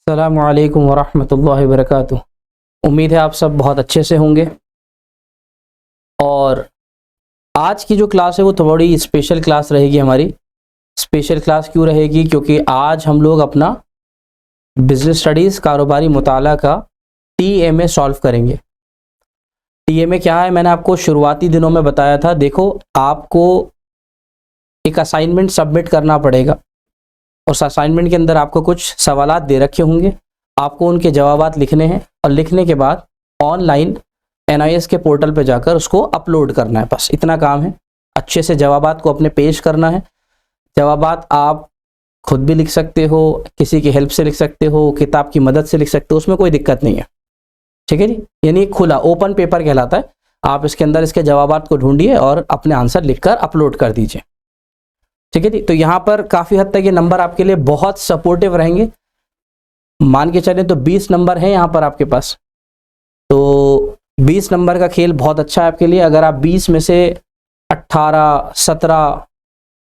अस्सलामु अलैकुम वरहमतुल्लाहि वबरकातुहू। उम्मीद है आप सब बहुत अच्छे से होंगे। और आज की जो क्लास है वो थोड़ी स्पेशल क्लास रहेगी हमारी। स्पेशल क्लास क्यों रहेगी? क्योंकि आज हम लोग अपना बिजनेस स्टडीज़ कारोबारी मुताला का TMA सॉल्व करेंगे। TMA क्या है? मैंने आपको शुरुआती दिनों में बताया था। देखो, आपको एक असाइनमेंट सबमिट करना पड़ेगा। उस असाइनमेंट के अंदर आपको कुछ सवालात दे रखे होंगे, आपको उनके जवाबात लिखने हैं और लिखने के बाद ऑनलाइन NIS के पोर्टल पे जाकर उसको अपलोड करना है। बस इतना काम है। अच्छे से जवाबात को अपने पेश करना है। जवाबात आप खुद भी लिख सकते हो, किसी की हेल्प से लिख सकते हो, किताब की मदद से लिख सकते हो, उसमें कोई दिक्कत नहीं है। ठीक है जी, यानी खुला ओपन पेपर कहलाता है। आप इसके अंदर इसके जवाबात को ढूंढिए और अपने आंसर लिखकर अपलोड कर दीजिए। ठीक है जी। तो यहाँ पर काफ़ी हद तक ये नंबर आपके लिए बहुत सपोर्टिव रहेंगे। मान के चलें तो 20 नंबर हैं यहाँ पर आपके पास। तो 20 नंबर का खेल बहुत अच्छा है आपके लिए। अगर आप 20 में से 18, 17,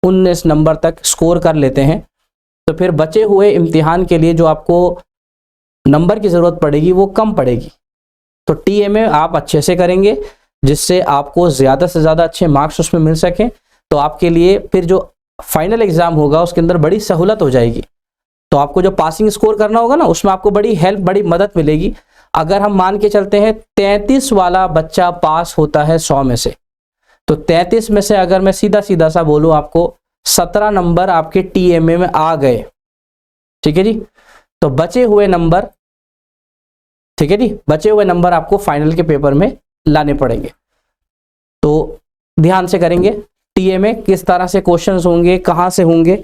19 नंबर तक स्कोर कर लेते हैं तो फिर बचे हुए इम्तिहान के लिए जो आपको नंबर की ज़रूरत पड़ेगी वो कम पड़ेगी। तो TMA आप अच्छे से करेंगे जिससे आपको ज़्यादा से ज़्यादा अच्छे मार्क्स उसमें मिल सकें। तो आपके लिए फिर जो फाइनल एग्ज़ाम होगा उसके अंदर बड़ी सहूलत हो जाएगी। तो आपको जो पासिंग स्कोर करना होगा ना, उसमें आपको बड़ी हेल्प, बड़ी मदद मिलेगी। अगर हम मान के चलते हैं 33 वाला बच्चा पास होता है 100 में से, तो 33 में से अगर मैं सीधा सीधा सा बोलूँ आपको 17 नंबर आपके TMA में आ गए। ठीक है जी। तो बचे हुए नंबर, ठीक है जी, बचे हुए नंबर आपको फाइनल के पेपर में लाने पड़ेंगे। तो ध्यान से करेंगे। TMA किस तरह से क्वेश्चंस होंगे, कहाँ से होंगे,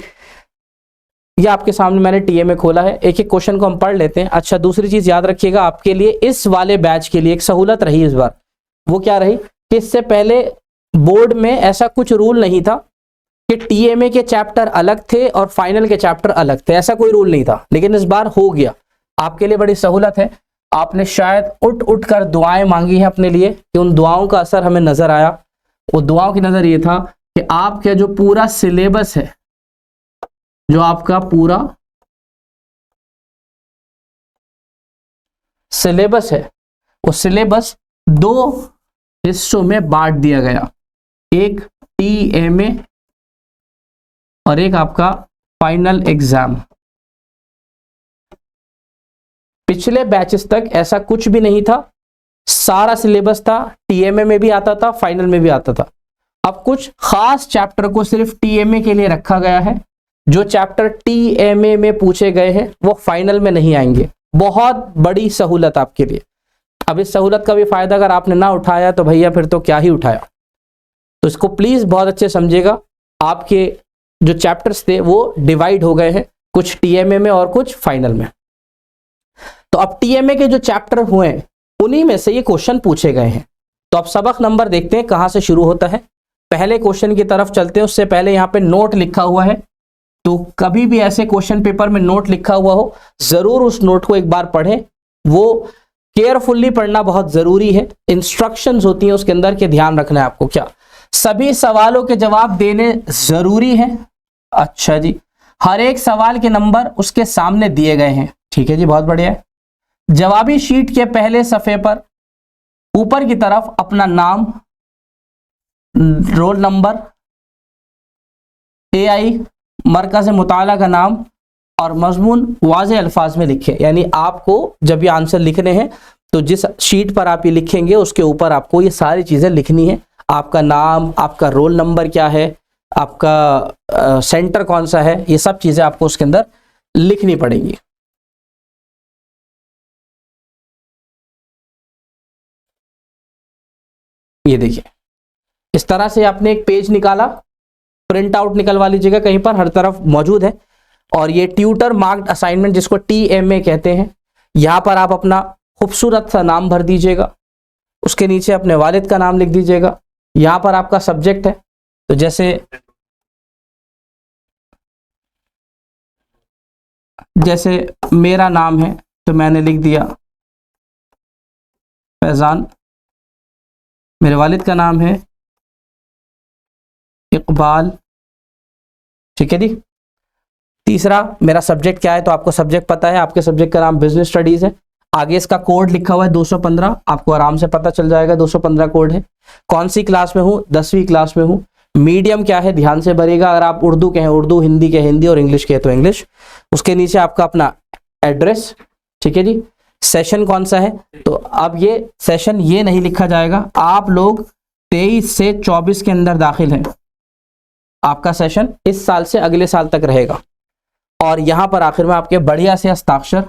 ये आपके सामने मैंने TMA खोला है। एक एक क्वेश्चन को हम पढ़ लेते हैं। अच्छा, दूसरी चीज याद रखिएगा, आपके लिए इस वाले बैच के लिए एक सहूलत रही इस बार। वो क्या रही कि इससे पहले बोर्ड में ऐसा कुछ रूल नहीं था कि TMA के चैप्टर अलग थे और फाइनल के चैप्टर अलग थे। ऐसा कोई रूल नहीं था, लेकिन इस बार हो गया। आपके लिए बड़ी सहूलत है। आपने शायद उठ उठ कर दुआएं मांगी हैं अपने लिए, कि उन दुआओं का असर हमें नजर आया। वो दुआओं की नजर ये था कि आपका जो पूरा सिलेबस है, जो आपका पूरा सिलेबस है, वो सिलेबस 2 हिस्सों में बांट दिया गया। एक TMA और एक आपका फाइनल एग्जाम। पिछले बैचेस तक ऐसा कुछ भी नहीं था। सारा सिलेबस था, TMA में भी आता था, फाइनल में भी आता था। अब कुछ खास चैप्टर को सिर्फ TMA के लिए रखा गया है। जो चैप्टर TMA में पूछे गए हैं वो फाइनल में नहीं आएंगे। बहुत बड़ी सहूलत आपके लिए। अब इस सहूलत का भी फायदा अगर आपने ना उठाया तो भैया फिर तो क्या ही उठाया। तो इसको प्लीज बहुत अच्छे समझिएगा। आपके जो चैप्टर्स थे वो डिवाइड हो गए हैं, कुछ TMA में और कुछ फाइनल में। तो अब TMA के जो चैप्टर हुए हैं उन्हीं में से ये क्वेश्चन पूछे गए हैं। तो अब सबक नंबर देखते हैं कहां से शुरू होता है। पहले क्वेश्चन की तरफ चलते हैं, उससे पहले यहाँ पे नोट लिखा हुआ है। तो कभी भी ऐसे क्वेश्चन पेपर में नोट लिखा हुआ हो, जरूर उस नोट को एक बार पढ़ें। वो केयरफुल्ली पढ़ना बहुत जरूरी है। इंस्ट्रक्शंस होती हैं उसके अंदर के ध्यान रखना है आपको। क्या सभी सवालों के जवाब देने जरूरी हैं? अच्छा जी, हर एक सवाल के नंबर उसके सामने दिए गए हैं। ठीक है जी, बहुत बढ़िया है। जवाबी शीट के पहले सफे पर ऊपर की तरफ अपना नाम, रोल नंबर, AI, मरकज़ मुताला का नाम और मजमून वाज़े अल्फाज में लिखें। यानी आपको जब ये आंसर लिखने हैं तो जिस शीट पर आप ये लिखेंगे उसके ऊपर आपको ये सारी चीज़ें लिखनी है। आपका नाम, आपका रोल नंबर क्या है, आपका सेंटर कौन सा है, ये सब चीज़ें आपको उसके अंदर लिखनी पड़ेंगी। ये देखिए, इस तरह से आपने एक पेज निकाला, प्रिंट आउट निकलवा लीजिएगा, कहीं पर हर तरफ मौजूद है। और ये ट्यूटर मार्क्ड असाइनमेंट जिसको TMA कहते हैं, यहाँ पर आप अपना खूबसूरत सा नाम भर दीजिएगा। उसके नीचे अपने वालिद का नाम लिख दीजिएगा। यहाँ पर आपका सब्जेक्ट है, तो जैसे मेरा नाम है तो मैंने लिख दिया फैज़ान। मेरे वालिद का नाम है इकबाल। ठीक है जी। तीसरा मेरा सब्जेक्ट क्या है, तो आपको सब्जेक्ट पता है, आपके सब्जेक्ट का नाम बिजनेस स्टडीज है। आगे इसका कोड लिखा हुआ है 215, आपको आराम से पता चल जाएगा 215 कोड है। कौन सी क्लास में हूँ, 10वीं क्लास में हूँ। मीडियम क्या है, ध्यान से भरिएगा, अगर आप उर्दू के हैं उर्दू, हिंदी के हिंदी और इंग्लिश के तो इंग्लिश। उसके नीचे आपका अपना एड्रेस, ठीक है जी। सेशन कौन सा है, तो अब ये सेशन ये नहीं लिखा जाएगा, आप लोग 23 से 24 के अंदर दाखिल हैं, आपका सेशन इस साल से अगले साल तक रहेगा। और यहां पर आखिर में आपके बढ़िया से हस्ताक्षर,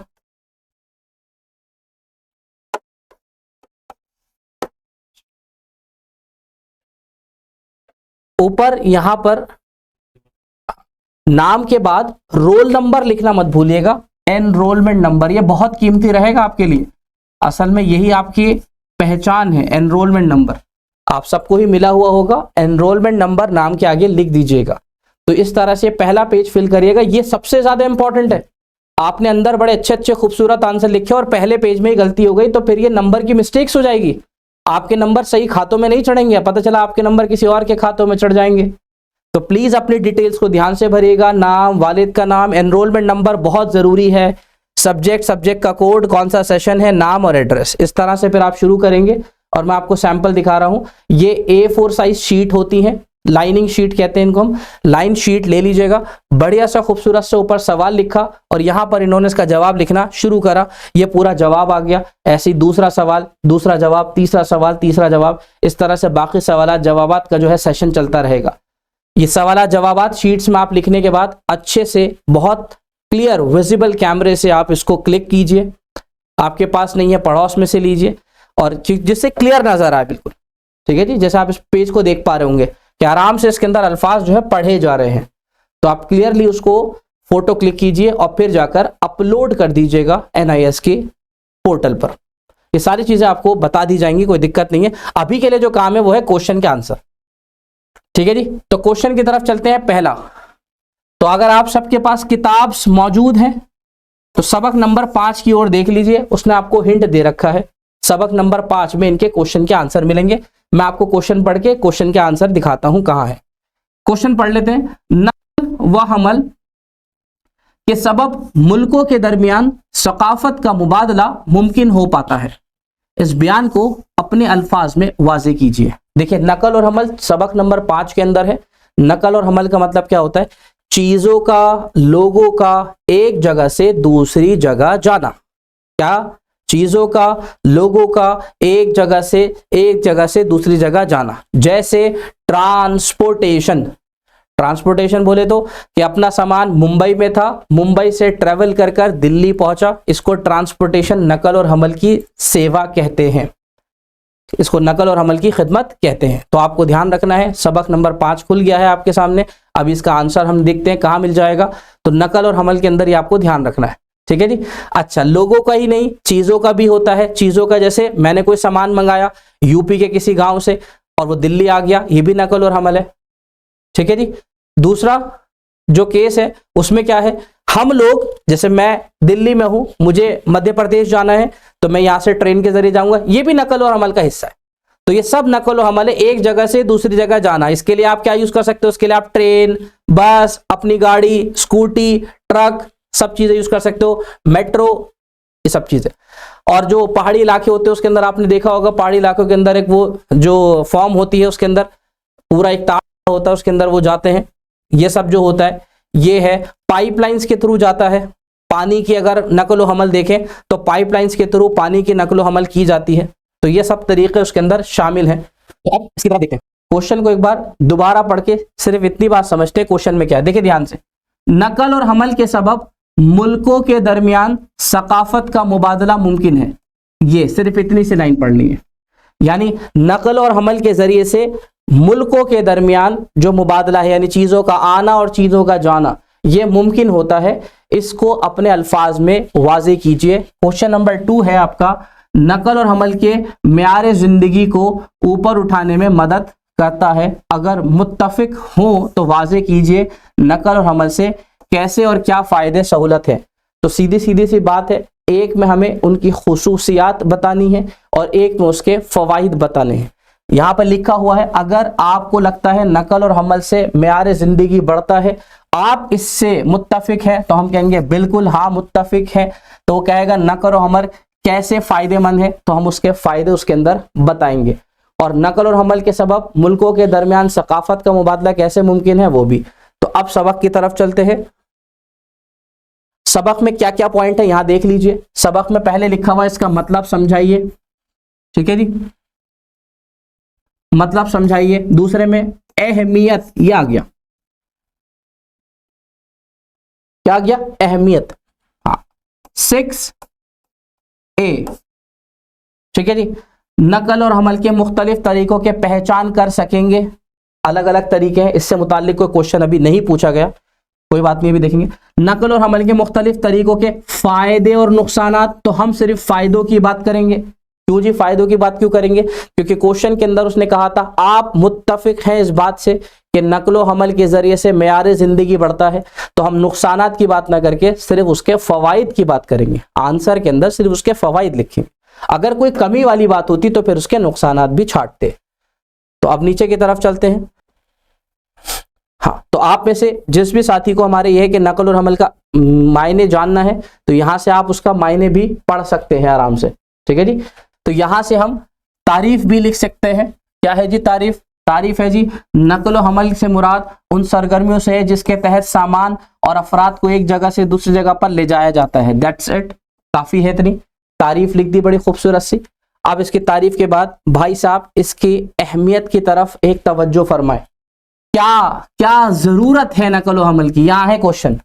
ऊपर यहां पर नाम के बाद रोल नंबर लिखना मत भूलिएगा, एनरोलमेंट नंबर, ये बहुत कीमती रहेगा आपके लिए। असल में यही आपकी पहचान है, एनरोलमेंट नंबर आप सबको ही मिला हुआ होगा, एनरोलमेंट नंबर नाम के आगे लिख दीजिएगा। तो इस तरह से पहला पेज फिल करिएगा, ये सबसे ज्यादा इंपॉर्टेंट है। आपने अंदर बड़े अच्छे अच्छे खूबसूरत आंसर लिखे और पहले पेज में ही गलती हो गई, तो फिर ये नंबर की मिस्टेक्स हो जाएगी, आपके नंबर सही खातों में नहीं चढ़ेंगे, पता चला आपके नंबर किसी और के खातों में चढ़ जाएंगे। तो प्लीज अपनी डिटेल्स को ध्यान से भरिएगा, नाम, वालिद का नाम, एनरोलमेंट नंबर बहुत जरूरी है, सब्जेक्ट का कोड, कौन सा सेशन है, नाम और एड्रेस। इस तरह से फिर आप शुरू करेंगे। और मैं आपको सैंपल दिखा रहा हूं, ये A4 साइज शीट होती है, लाइनिंग शीट कहते हैं इनको हम, लाइन शीट ले लीजिएगा। बढ़िया सा खूबसूरत से ऊपर सवाल लिखा और यहां पर इन्होंने इसका जवाब लिखना शुरू करा, ये पूरा जवाब आ गया। ऐसे ही दूसरा सवाल, दूसरा जवाब, तीसरा सवाल, तीसरा जवाब, इस तरह से बाकी सवालात जवाबात का जो है सेशन चलता रहेगा। ये सवालात जवाबात शीट्स में आप लिखने के बाद अच्छे से बहुत क्लियर विजिबल कैमरे से आप इसको क्लिक कीजिए, आपके पास नहीं है पड़ोस में से लीजिए, और जिससे क्लियर नजर आए बिल्कुल, ठीक है जी। जैसे आप इस पेज को देख पा रहे होंगे कि आराम से इसके अंदर अल्फाज जो है पढ़े जा रहे हैं, तो आप क्लियरली उसको फोटो क्लिक कीजिए और फिर जाकर अपलोड कर दीजिएगा NIS के पोर्टल पर। ये सारी चीजें आपको बता दी जाएंगी, कोई दिक्कत नहीं है। अभी के लिए जो काम है वो है क्वेश्चन के आंसर, ठीक है जी। तो क्वेश्चन की तरफ चलते हैं। पहला, तो अगर आप सबके पास किताब मौजूद है तो सबक नंबर 5 की ओर देख लीजिए, उसने आपको हिंट दे रखा है। सबक नंबर 5 में इनके क्वेश्चन के आंसर मिलेंगे। मैं आपको क्वेश्चन पढ़ के क्वेश्चन के आंसर दिखाता हूं कहां है। क्वेश्चन पढ़ लेते हैं। नकल व हमल के सबब मुल्कों के दरमियान सकाफत का मुबादला मुमकिन हो पाता है, इस बयान को अपने अल्फाज में वाज़े कीजिए। देखिए, नकल और हमल सबक नंबर 5 के अंदर है। नकल और हमल का मतलब क्या होता है, चीजों का, लोगों का एक जगह से दूसरी जगह जाना। क्या, चीजों का, लोगों का एक जगह से दूसरी जगह जाना। जैसे ट्रांसपोर्टेशन, ट्रांसपोर्टेशन बोले तो कि अपना सामान मुंबई में था, मुंबई से ट्रेवल कर कर दिल्ली पहुंचा, इसको ट्रांसपोर्टेशन, नकल और हमल की सेवा कहते हैं, इसको नकल और हमल की खिदमत कहते हैं। तो आपको ध्यान रखना है। सबक नंबर 5 खुल गया है आपके सामने। अब इसका आंसर हम देखते हैं कहां मिल जाएगा। तो नकल और हमल के अंदर ही आपको ध्यान रखना है, ठीक है जी। अच्छा, लोगों का ही नहीं, चीजों का भी होता है। चीजों का, जैसे मैंने कोई सामान मंगाया यूपी के किसी गांव से और वो दिल्ली आ गया, ये भी नकल और हमल है, ठीक है जी। दूसरा जो केस है उसमें क्या है, हम लोग, जैसे मैं दिल्ली में हूं, मुझे मध्य प्रदेश जाना है, तो मैं यहां से ट्रेन के जरिए जाऊंगा, ये भी नकल और हमल का हिस्सा है। तो ये सब नकल और हमल है, एक जगह से दूसरी जगह जाना। इसके लिए आप क्या यूज कर सकते हो, उसके लिए आप ट्रेन, बस, अपनी गाड़ी, स्कूटी, ट्रक, सब चीजें यूज कर सकते हो, मेट्रो, ये सब चीजें। और जो पहाड़ी इलाके होते हैं उसके अंदर आपने देखा होगा, पहाड़ी इलाकों के अंदर एक वो जो फॉर्म होती है, उसके अंदर पूरा एक तार होता है, उसके अंदर वो जाते हैं। ये सब जो होता है ये है पाइपलाइंस के थ्रू जाता है। पानी की अगर नकल व हमल देखें तो पाइपलाइंस के थ्रू पानी की नकल व हमल की जाती है। तो ये सब तरीके उसके अंदर शामिल हैं। तो अब इसकी तरफ देखते हैं। क्वेश्चन को एक बार दोबारा पढ़ के सिर्फ इतनी बात समझते हैं क्वेश्चन में क्या है। देखिए ध्यान से, नकल और हमल के सबब मुल्कों के दरमियान सकाफत का मुबादला मुमकिन है। ये सिर्फ इतनी सी लाइन पढ़नी है, यानी नकल और हमल के जरिए से मुल्कों के दरमियान जो मुबादला है, यानी चीजों का आना और चीजों का जाना, ये मुमकिन होता है। इसको अपने अल्फाज में वाज़े कीजिए। क्वेश्चन नंबर 2 है आपका, नकल और हमल के म्यार जिंदगी को ऊपर उठाने में मदद करता है, अगर मुत्तफिक हो तो वाज़े कीजिए नकल और हमल से कैसे और क्या फायदे सहूलत है। तो सीधी सीधी सी बात है, एक में हमें उनकी खुसूसियात बतानी है और एक में उसके फवाइद बताने हैं। यहाँ पर लिखा हुआ है, अगर आपको लगता है नकल और हमल से म्यार जिंदगी बढ़ता है आप इससे मुत्तफिक है? तो हम कहेंगे बिल्कुल हाँ मुत्तफिक है। तो वो कहेगा नकल और हमल कैसे फायदेमंद है, तो हम उसके फायदे उसके अंदर बताएंगे। और नकल और हमल के सबब मुल्कों के दरमियान सकाफत का मुबादला कैसे मुमकिन है वो भी। तो अब सबक की तरफ चलते हैं। सबक में क्या क्या पॉइंट है यहां देख लीजिए। सबक में पहले लिखा हुआ है इसका मतलब समझाइए, ठीक है जी, मतलब समझाइए। दूसरे में अहमियत, ये आ गया, क्या आ गया? अहमियत। हाँ 6A, ठीक है जी, नकल और हमल के मुख्तलिफ तरीकों के पहचान कर सकेंगे। अलग अलग तरीके हैं, इससे मुताल्लिक कोई क्वेश्चन अभी नहीं पूछा गया, कोई बात नहीं, अभी देखेंगे। नकल और हमल के मुख्तलिफ तरीकों के फायदे और नुकसानात, तो हम सिर्फ फायदों की बात करेंगे। क्यों जी फायदों की बात क्यों करेंगे? क्योंकि क्वेश्चन के अंदर उसने कहा था आप मुत्तफिक हैं इस बात से कि नकलो हमल के जरिए से मेयार जिंदगी बढ़ता है, तो हम नुकसानात की बात ना करके सिर्फ उसके फवाइद की बात करेंगे। आंसर के अंदर सिर्फ उसके फवाइद लिखेंगे। अगर कोई कमी वाली बात होती तो फिर उसके नुकसानात भी छांटते। तो अब नीचे की तरफ चलते हैं। हाँ, तो आप में से जिस भी साथी को हमारे यह है कि नकल और हमल का मायने जानना है, तो यहां से आप उसका मायने भी पढ़ सकते हैं आराम से, ठीक है जी। तो यहां से हम तारीफ भी लिख सकते हैं। क्या है जी तारीफ? तारीफ है जी नकल और हमल से मुराद उन सरगर्मियों से है जिसके तहत सामान और अफराद को एक जगह से दूसरी जगह पर ले जाया जाता है। दैट्स इट, काफी है इतनी। तारीफ लिख दी बड़ी खूबसूरत सी। अब इसकी तारीफ के बाद भाई साहब इसकी अहमियत की तरफ एक तवज्जो फरमाए। क्या क्या जरूरत है नकल और हमल की? यहाँ है क्वेश्चन,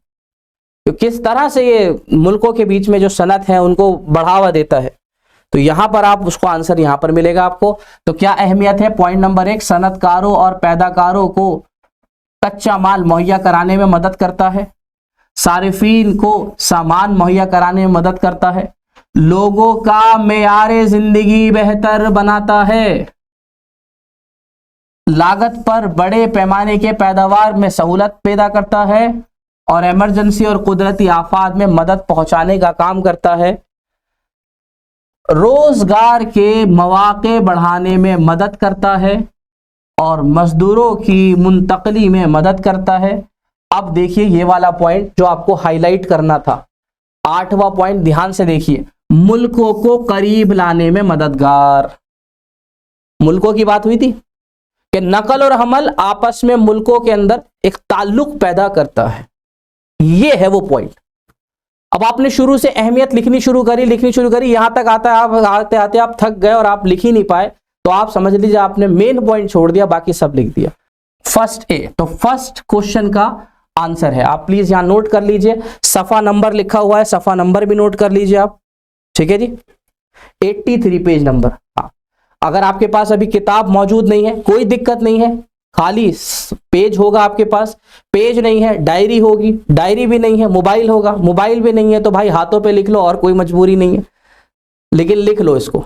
तो किस तरह से ये मुल्कों के बीच में जो सनत है उनको बढ़ावा देता है। तो यहां पर आप उसको आंसर यहां पर मिलेगा आपको। तो क्या अहमियत है? पॉइंट नंबर 1, सनतकारों और पैदाकारों को कच्चा माल मुहैया कराने में मदद करता है, सारिफीन को सामान मुहैया कराने में मदद करता है, लोगों का मेयार जिंदगी बेहतर बनाता है, लागत पर बड़े पैमाने के पैदावार में सहूलत पैदा करता है, और इमरजेंसी और कुदरती आफात में मदद पहुंचाने का काम करता है, रोजगार के मौके बढ़ाने में मदद करता है, और मजदूरों की मुंतकली में मदद करता है। अब देखिए ये वाला पॉइंट जो आपको हाईलाइट करना था, 8वां पॉइंट, ध्यान से देखिए। मुल्कों को करीब लाने में मददगार। मुल्कों की बात हुई थी कि नकल और हमल आपस में मुल्कों के अंदर एक ताल्लुक पैदा करता है, ये है वो पॉइंट। अब आपने शुरू से अहमियत लिखनी शुरू करी, यहां तक आता है, आप आते आते आप थक गए और आप लिख ही नहीं पाए, तो आप समझ लीजिए आपने मेन पॉइंट छोड़ दिया, बाकी सब लिख दिया। फर्स्ट ए, तो फर्स्ट क्वेश्चन का आंसर है। आप प्लीज यहां नोट कर लीजिए, सफा नंबर लिखा हुआ है, सफा नंबर भी नोट कर लीजिए आप, ठीक है जी, 83 पेज नंबर। हाँ, अगर आपके पास अभी किताब मौजूद नहीं है कोई दिक्कत नहीं है, खाली पेज होगा आपके पास, पेज नहीं है डायरी होगी, डायरी भी नहीं है मोबाइल होगा, मोबाइल भी नहीं है तो भाई हाथों पे लिख लो, और कोई मजबूरी नहीं है, लेकिन लिख लो इसको,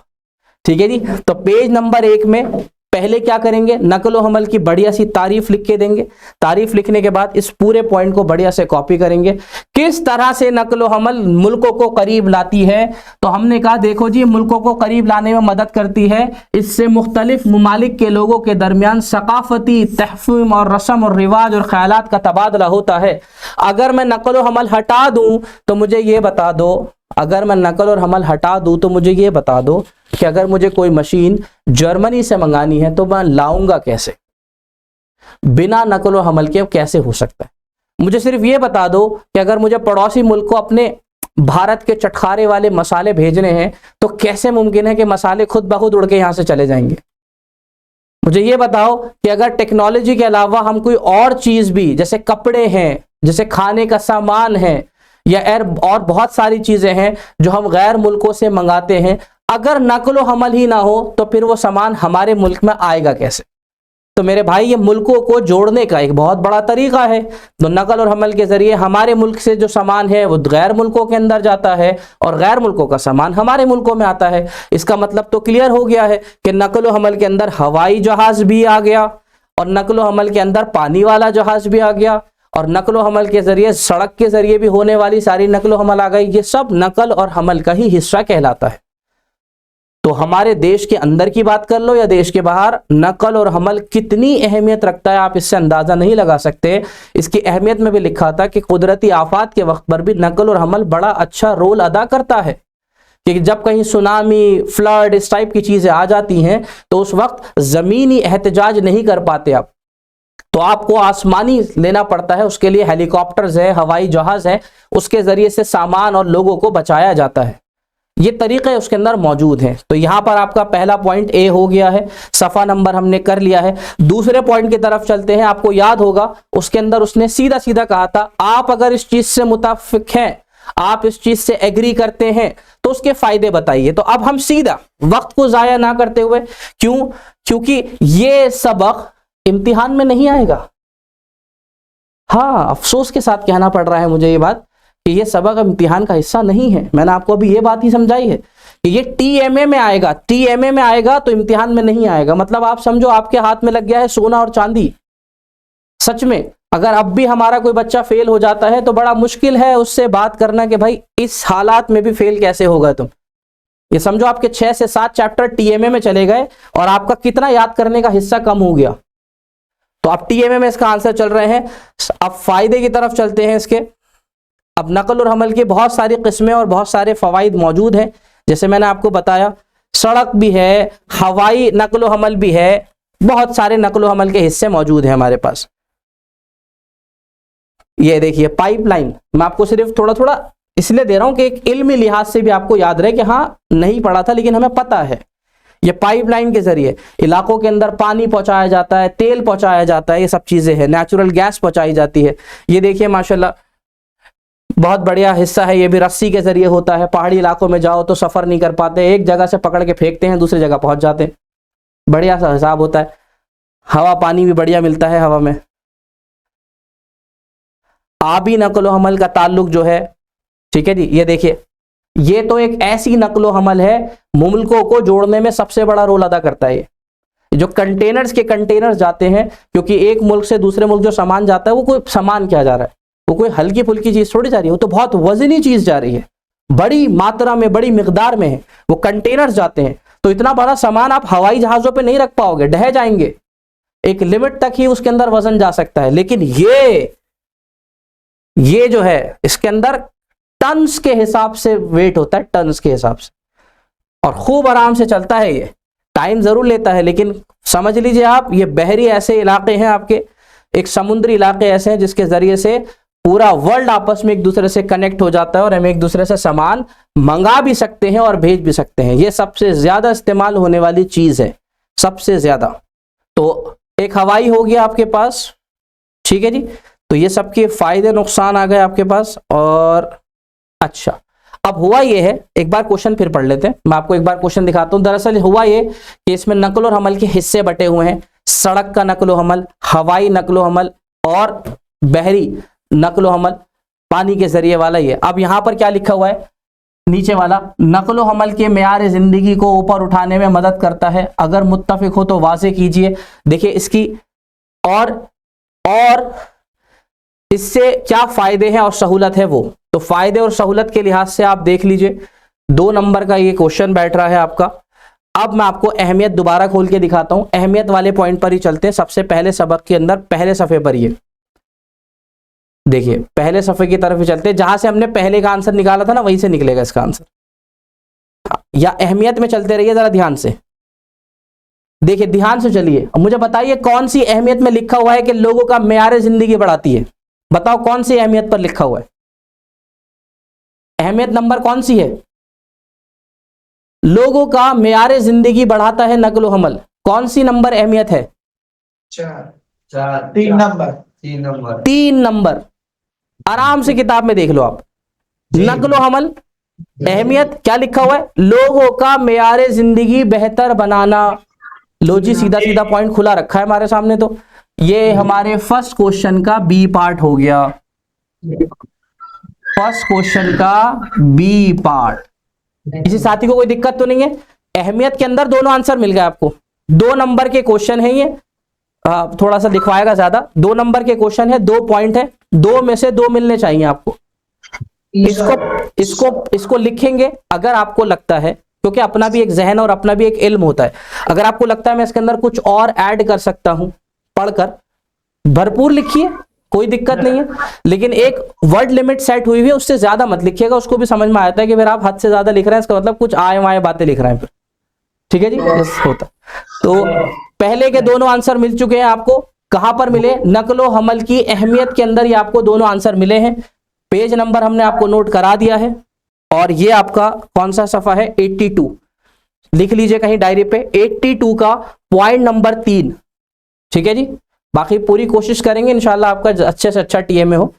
ठीक है जी। तो पेज नंबर 1 में पहले क्या करेंगे, नकल और हमल की बढ़िया सी तारीफ लिख के देंगे। तारीफ लिखने के बाद इस पूरे पॉइंट को बढ़िया से कॉपी करेंगे। किस तरह से नकल और हमल मुल्कों को करीब लाती है, तो हमने कहा देखो जी मुल्कों को करीब लाने में मदद करती है, इससे मुख्तलिफ ममालिक के लोगों के दरमियान सकाफती तहफ़्फ़ुम और रस्म और रिवाज और ख्यालात का तबादला होता है। अगर मैं नकल और हमल हटा दूं तो मुझे ये बता दो, अगर मैं नकल और हमल हटा दूं तो मुझे ये बता दो कि अगर मुझे कोई मशीन जर्मनी से मंगानी है तो मैं लाऊंगा कैसे, बिना नकल और हमल के कैसे हो सकता है। मुझे सिर्फ ये बता दो कि अगर मुझे पड़ोसी मुल्क को अपने भारत के चटखारे वाले मसाले भेजने हैं तो कैसे मुमकिन है कि मसाले खुद ब खुद उड़ के यहां से चले जाएंगे। मुझे ये बताओ कि अगर टेक्नोलॉजी के अलावा हम कोई और चीज भी, जैसे कपड़े हैं, जैसे खाने का सामान है, या और बहुत सारी चीजें हैं जो हम गैर मुल्कों से मंगाते हैं, अगर नकल और हमल ही ना हो तो फिर वो सामान हमारे मुल्क में आएगा कैसे। तो मेरे भाई ये मुल्कों को जोड़ने का एक बहुत बड़ा तरीका है। तो नकल और हमल के जरिए हमारे मुल्क से जो सामान है वो गैर मुल्कों के अंदर जाता है, और गैर मुल्कों का सामान हमारे मुल्कों में आता है। इसका मतलब तो क्लियर हो गया है कि नकल और हमल के अंदर हवाई जहाज भी आ गया, और नकल और हमल के अंदर पानी वाला जहाज भी आ गया, और नकल और हमल के जरिए सड़क के जरिए भी होने वाली सारी नकल और हमल आ गई। ये सब नकल और हमल का ही हिस्सा कहलाता है। तो हमारे देश के अंदर की बात कर लो या देश के बाहर, नकल और हमल कितनी अहमियत रखता है आप इससे अंदाजा नहीं लगा सकते। इसकी अहमियत में भी लिखा था कि कुदरती आफात के वक्त पर भी नकल और हमल बड़ा अच्छा रोल अदा करता है, कि जब कहीं सुनामी, फ्लड, इस टाइप की चीजें आ जाती हैं तो उस वक्त जमीनी एहतजाज नहीं कर पाते आप, तो आपको आसमानी लेना पड़ता है। उसके लिए हेलीकॉप्टर्स है, हवाई जहाज है, उसके जरिए से सामान और लोगों को बचाया जाता है। ये तरीके उसके अंदर मौजूद हैं। तो यहां पर आपका पहला पॉइंट ए हो गया है, सफा नंबर हमने कर लिया है। दूसरे पॉइंट की तरफ चलते हैं। आपको याद होगा उसके अंदर उसने सीधा सीधा कहा था, आप अगर इस चीज से मुताफिक हैं, आप इस चीज से एग्री करते हैं तो उसके फायदे बताइए। तो अब हम सीधा वक्त को जाया ना करते हुए, क्योंकि ये सबक इम्तिहान में नहीं आएगा। हाँ, अफसोस के साथ कहना पड़ रहा है मुझे ये बात कि ये सबक इम्तिहान का हिस्सा नहीं है। मैंने आपको अभी ये बात ही समझाई है कि ये टीएमए में आएगा, टीएमए में आएगा तो इम्तिहान में नहीं आएगा। मतलब आप समझो आपके हाथ में लग गया है सोना और चांदी। सच में अगर अब भी हमारा कोई बच्चा फेल हो जाता है तो बड़ा मुश्किल है उससे बात करना कि भाई इस हालात में भी फेल कैसे होगा तुम। ये समझो आपके 6 से 7 चैप्टर टीएमए में चले गए और आपका कितना याद करने का हिस्सा कम हो गया। तो आप टीएमए में इसका आंसर चल रहे हैं। अब फायदे की तरफ चलते हैं इसके। अब नकल और हमल की बहुत सारी किस्में और बहुत सारे फवाइद मौजूद हैं। जैसे मैंने आपको बताया, सड़क भी है, हवाई नकल और हमल भी है, बहुत सारे नकल और हमल के हिस्से मौजूद हैं हमारे पास। ये देखिए पाइपलाइन, मैं आपको सिर्फ थोड़ा थोड़ा इसलिए दे रहा हूं कि एक इल्मी लिहाज से भी आपको याद रहे कि हाँ नहीं पढ़ा था लेकिन हमें पता है। ये पाइपलाइन के जरिए इलाकों के अंदर पानी पहुंचाया जाता है, तेल पहुंचाया जाता है, ये सब चीजें हैं। नेचुरल गैस पहुंचाई जाती है। ये देखिए माशाल्लाह बहुत बढ़िया हिस्सा है। ये भी रस्सी के जरिए होता है। पहाड़ी इलाकों में जाओ तो सफर नहीं कर पाते, एक जगह से पकड़ के फेंकते हैं दूसरी जगह पहुंच जाते हैं। बढ़िया सा हिसाब होता है। हवा पानी भी बढ़िया मिलता है हवा में। आबी नकलो हमल का ताल्लुक जो है, ठीक है जी, ये देखिए ये तो एक ऐसी नकलो हमल है मुल्कों को जोड़ने में सबसे बड़ा रोल अदा करता है। ये जो कंटेनर्स के कंटेनर्स जाते हैं, क्योंकि एक मुल्क से दूसरे मुल्क जो सामान जाता है वो कोई सामान क्या जा रहा है, वो कोई हल्की फुल्की चीज थोड़ी जा रही है, वो तो बहुत वजनी चीज जा रही है, बड़ी मात्रा में, बड़ी मिकदार में है। वो कंटेनर्स जाते हैं तो इतना बड़ा सामान आप हवाई जहाजों पे नहीं रख पाओगे, ढह जाएंगे। एक लिमिट तक ही उसके अंदर वजन जा सकता है। लेकिन ये जो है इसके अंदर टन्स के हिसाब से वेट होता है, टन्स के हिसाब से, और खूब आराम से चलता है। ये टाइम जरूर लेता है लेकिन समझ लीजिए आप, ये बहरी ऐसे इलाके हैं आपके, एक समुद्री इलाके ऐसे हैं जिसके जरिए से पूरा वर्ल्ड आपस में एक दूसरे से कनेक्ट हो जाता है और हम एक दूसरे से सामान मंगा भी सकते हैं और भेज भी सकते हैं। ये सबसे ज्यादा इस्तेमाल होने वाली चीज है, सबसे ज्यादा। तो एक हवाई हो गया आपके पास, ठीक है जी। तो ये सबके फायदे नुकसान आ गए आपके पास। और अच्छा, अब हुआ ये है, एक बार क्वेश्चन फिर पढ़ लेते हैं। मैं आपको एक बार क्वेश्चन दिखाता हूं। दरअसल हुआ ये कि इसमें नकल और हमल के हिस्से बटे हुए हैं। सड़क का नकलो हमल, हवाई नकलो हमल और बहरी नकलो हमल, पानी के जरिए वाला। ये अब यहां पर क्या लिखा हुआ है नीचे वाला, नकलो हमल के मेयार जिंदगी को ऊपर उठाने में मदद करता है। अगर मुत्तफिक हो तो वाज़े कीजिए। देखिए इसकी और इससे क्या फायदे हैं और सहूलत है वो। तो फायदे और सहूलत के लिहाज से आप देख लीजिए, 2 नंबर का ये क्वेश्चन बैठ रहा है आपका। अब मैं आपको अहमियत दोबारा खोल के दिखाता हूं। अहमियत वाले पॉइंट पर ही चलते हैं। सबसे पहले सबक के अंदर पहले सफे पर ये देखिए, पहले सफे की तरफ ही चलते हैं। जहां से हमने पहले का आंसर निकाला था ना, वहीं से निकलेगा इसका आंसर। या अहमियत में चलते रहिए जरा ध्यान से, देखिए ध्यान से चलिए। अब मुझे बताइए कौन सी अहमियत में लिखा हुआ है कि लोगों का मेयार जिंदगी बढ़ाती है। बताओ कौन सी अहमियत पर लिखा हुआ है, अहमियत नंबर कौन सी है। लोगों का मेयार जिंदगी बढ़ाता है नकलो हमल, कौन सी नंबर अहमियत है। 3 नंबर। आराम से किताब में देख लो आप। नकलो हमल अहमियत क्या लिखा हुआ है, लोगों का मेयार जिंदगी बेहतर बनाना। लो जी, सीधा सीधा पॉइंट खुला रखा है हमारे सामने। तो ये हमारे फर्स्ट क्वेश्चन का बी पार्ट हो गया। फर्स्ट क्वेश्चन का बी पार्ट। किसी साथी को कोई दिक्कत तो नहीं है। अहमियत के अंदर दोनों आंसर मिल गए आपको। 2 नंबर के क्वेश्चन है ये, थोड़ा सा दिखवाएगा ज्यादा। 2 नंबर के क्वेश्चन है, 2 पॉइंट है, 2 में से 2 मिलने चाहिए आपको। इसको लिखेंगे। अगर आपको लगता है क्योंकि अपना भी एक जहन और अपना भी एक इल्म होता है। अगर आपको लगता है मैं इसके अंदर कुछ और ऐड कर सकता हूं, पढ़कर भरपूर लिखिए, कोई दिक्कत नहीं है, लेकिन एक वर्ड लिमिट सेट हुई हुई है, उससे ज्यादा मत लिखिएगा। उसको भी समझ में आता है कि फिर आप हद से ज्यादा लिख रहे हैं, इसका मतलब कुछ आए वाए बातें लिख रहे हैं फिर, ठीक है जी, ऐसा होता। तो पहले के दोनों आंसर मिल चुके हैं आपको। कहां पर मिले? नकलो हमल की अहमियत के अंदर ये आपको दोनों आंसर मिले हैं। पेज नंबर हमने आपको नोट करा दिया है, और ये आपका कौन सा सफा है? 82। लिख लीजिए कहीं डायरी पे, 82 का पॉइंट नंबर 3, ठीक है जी। बाकी पूरी कोशिश करेंगे इंशाल्लाह आपका अच्छे से अच्छा टीएमए हो।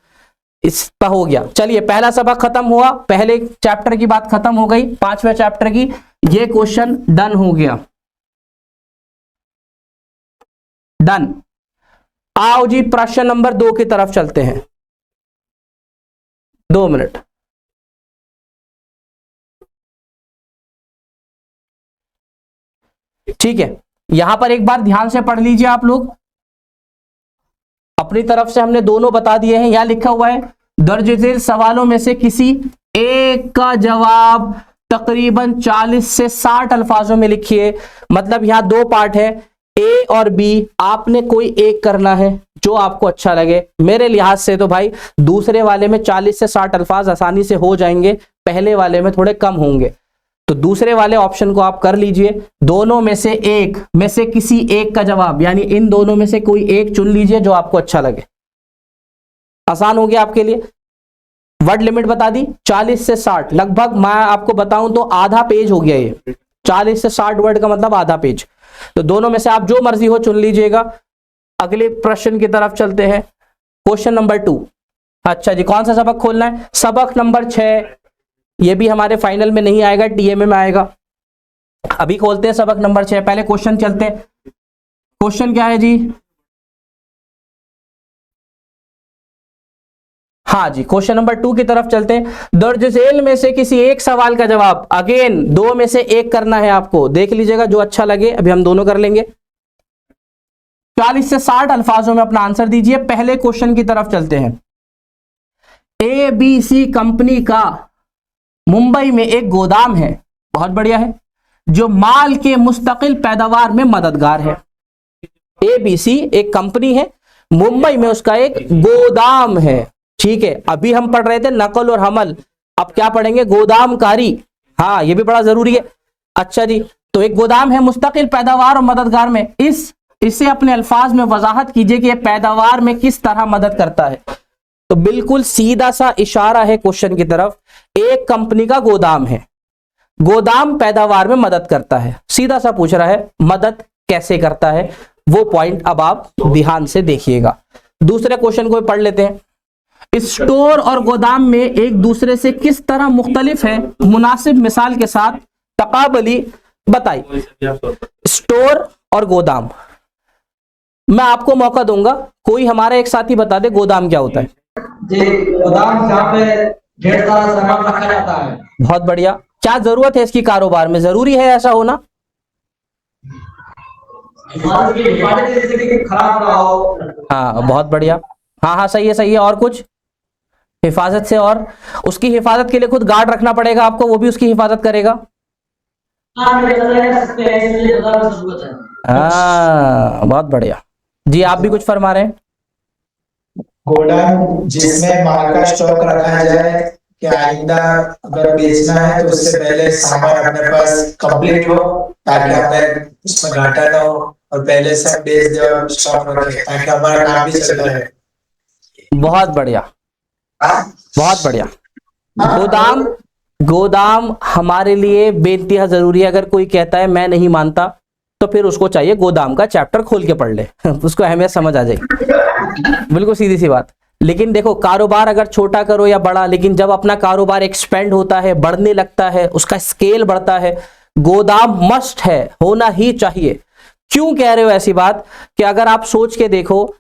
इसका हो गया। चलिए पहला सबक खत्म हुआ, पहले चैप्टर की बात खत्म हो गई, 5वें चैप्टर की। ये क्वेश्चन डन हो गया, डन। आओ जी प्रश्न नंबर 2 की तरफ चलते हैं। 2 मिनट। ठीक है, यहां पर एक बार ध्यान से पढ़ लीजिए आप लोग। अपनी तरफ से हमने दोनों बता दिए हैं। यहां लिखा हुआ है दर्ज झेल सवालों में से किसी एक का जवाब तकरीबन 40 से 60 अल्फाजों में लिखिए। मतलब यहां 2 पार्ट है, ए और बी। आपने कोई एक करना है जो आपको अच्छा लगे। मेरे लिहाज से तो भाई दूसरे वाले में 40 से 60 अल्फाज आसानी से हो जाएंगे, पहले वाले में थोड़े कम होंगे। तो दूसरे वाले ऑप्शन को आप कर लीजिए। दोनों में से एक में से किसी एक का जवाब, यानी इन दोनों में से कोई एक चुन लीजिए जो आपको अच्छा लगे। आसान हो गया आपके लिए। वर्ड लिमिट बता दी 40 से 60, लगभग मैं आपको बताऊं तो आधा पेज हो गया ये। 40 से 60 वर्ड का मतलब आधा पेज। तो दोनों में से आप जो मर्जी हो चुन लीजिएगा। अगले प्रश्न की तरफ चलते हैं, क्वेश्चन नंबर 2। अच्छा जी, कौन सा सबक खोलना है? सबक नंबर 6। ये भी हमारे फाइनल में नहीं आएगा, टीएमए में आएगा। अभी खोलते हैं सबक नंबर 6। पहले क्वेश्चन चलते हैं। क्वेश्चन क्या है जी? हाँ जी, क्वेश्चन नंबर 2 की तरफ चलते हैं। दर्ज झेल में से किसी एक सवाल का जवाब, अगेन 2 में से एक करना है आपको। देख लीजिएगा जो अच्छा लगे। अभी हम दोनों कर लेंगे। 40 से 60 अल्फाजों में अपना आंसर दीजिए। पहले क्वेश्चन की तरफ चलते हैं। ABC कंपनी का मुंबई में एक गोदाम है, बहुत बढ़िया है, जो माल के मुस्तकिल पैदावार में मददगार है। ABC एक कंपनी है, मुंबई में उसका एक गोदाम है। ठीक है, अभी हम पढ़ रहे थे नकल और हमल, अब क्या पढ़ेंगे? गोदामकारी। हाँ, ये भी बड़ा जरूरी है। अच्छा जी, तो एक गोदाम है मुस्तकिल पैदावार और मददगार में। इसे अपने अल्फाज में वजाहत कीजिए कि यह पैदावार में किस तरह मदद करता है। तो बिल्कुल सीधा सा इशारा है क्वेश्चन की तरफ। एक कंपनी का गोदाम है, गोदाम पैदावार में मदद करता है। सीधा सा पूछ रहा है मदद कैसे करता है, वो पॉइंट अब आप ध्यान से देखिएगा। दूसरे क्वेश्चन को पढ़ लेते हैं। स्टोर और गोदाम में एक दूसरे से किस तरह मुख्तलिफ है, मुनासिब मिसाल के साथ तकाबली बताइए। स्टोर और गोदाम, मैं आपको मौका दूंगा, कोई हमारा एक साथी बता दे गोदाम क्या होता है। गोदाम जहाँ पे ढेर सारा सामान रखा जाता है। बहुत बढ़िया। क्या जरूरत है इसकी कारोबार में? जरूरी है ऐसा होना? खराब ना हो। हाँ, बहुत बढ़िया। हाँ हाँ, सही है सही है। और कुछ? हिफाजत से, और उसकी हिफाजत के लिए खुद गार्ड रखना पड़ेगा आपको, वो भी उसकी हिफाजत करेगा। हाँ, बहुत बढ़िया जी। आप भी कुछ फरमा रहे हैं? गोदाम जिसमें माल का स्टॉक रखा जाए कि आइंदा अगर बेचना है तो उससे पहले सामान अपने पास कंप्लीट हो, ताकि हमें उसमें घाटा ना हो और पहले से हम बेच दे और स्टॉक रखें ताकि हमारा काम भी चलता रहे। बहुत बढ़िया, बहुत बढ़िया। गोदाम हमारे लिए बेइंतहा जरूरी है। अगर कोई कहता है मैं नहीं मानता, तो फिर उसको चाहिए गोदाम का चैप्टर खोल के पढ़ ले उसको अहमियत समझ आ जाएगी। बिल्कुल सीधी सी बात। लेकिन देखो, कारोबार अगर छोटा करो या बड़ा, लेकिन जब अपना कारोबार एक्सपेंड होता है, बढ़ने लगता है, उसका स्केल बढ़ता है, गोदाम मस्ट है, होना ही चाहिए। क्यों कह रहे हो ऐसी बात? कि अगर आप सोच के देखो,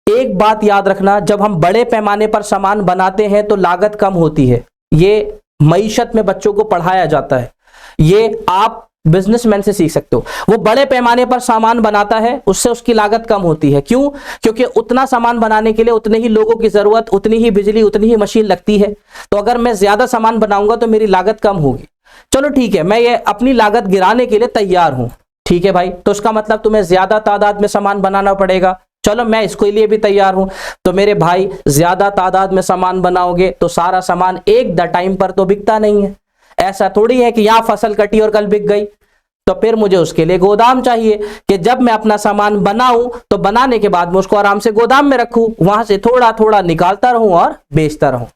एक बात याद रखना, जब हम बड़े पैमाने पर सामान बनाते हैं तो लागत कम होती है। ये मईशत में बच्चों को पढ़ाया जाता है, ये आप बिजनेसमैन से सीख सकते हो। वो बड़े पैमाने पर सामान बनाता है, उससे उसकी लागत कम होती है। क्यों? क्योंकि उतना सामान बनाने के लिए उतने ही लोगों की जरूरत, उतनी ही बिजली, उतनी ही मशीन लगती है। तो अगर मैं ज्यादा सामान बनाऊंगा तो मेरी लागत कम होगी। चलो ठीक है, मैं ये अपनी लागत गिराने के लिए तैयार हूं, ठीक है भाई, तो इसका मतलब तुम्हें ज्यादा तादाद में सामान बनाना पड़ेगा। चलो मैं इसके लिए भी तैयार हूं। तो मेरे भाई ज्यादा तादाद में सामान बनाओगे तो सारा सामान एक द टाइम पर तो बिकता नहीं है। ऐसा थोड़ी है कि यहां फसल कटी और कल बिक गई। तो फिर मुझे उसके लिए गोदाम चाहिए कि जब मैं अपना सामान बनाऊं तो बनाने के बाद मैं उसको आराम से गोदाम में रखूं, वहां से थोड़ा थोड़ा निकालता रहूं और बेचता रहूं।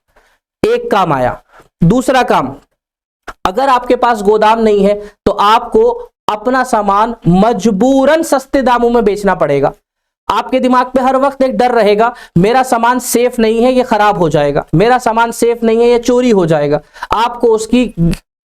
एक काम आया। दूसरा काम, अगर आपके पास गोदाम नहीं है तो आपको अपना सामान मजबूरन सस्ते दामों में बेचना पड़ेगा। आपके दिमाग पे हर वक्त एक डर रहेगा, मेरा सामान सेफ नहीं है, ये खराब हो जाएगा, मेरा सामान सेफ नहीं है, ये चोरी हो जाएगा। आपको उसकी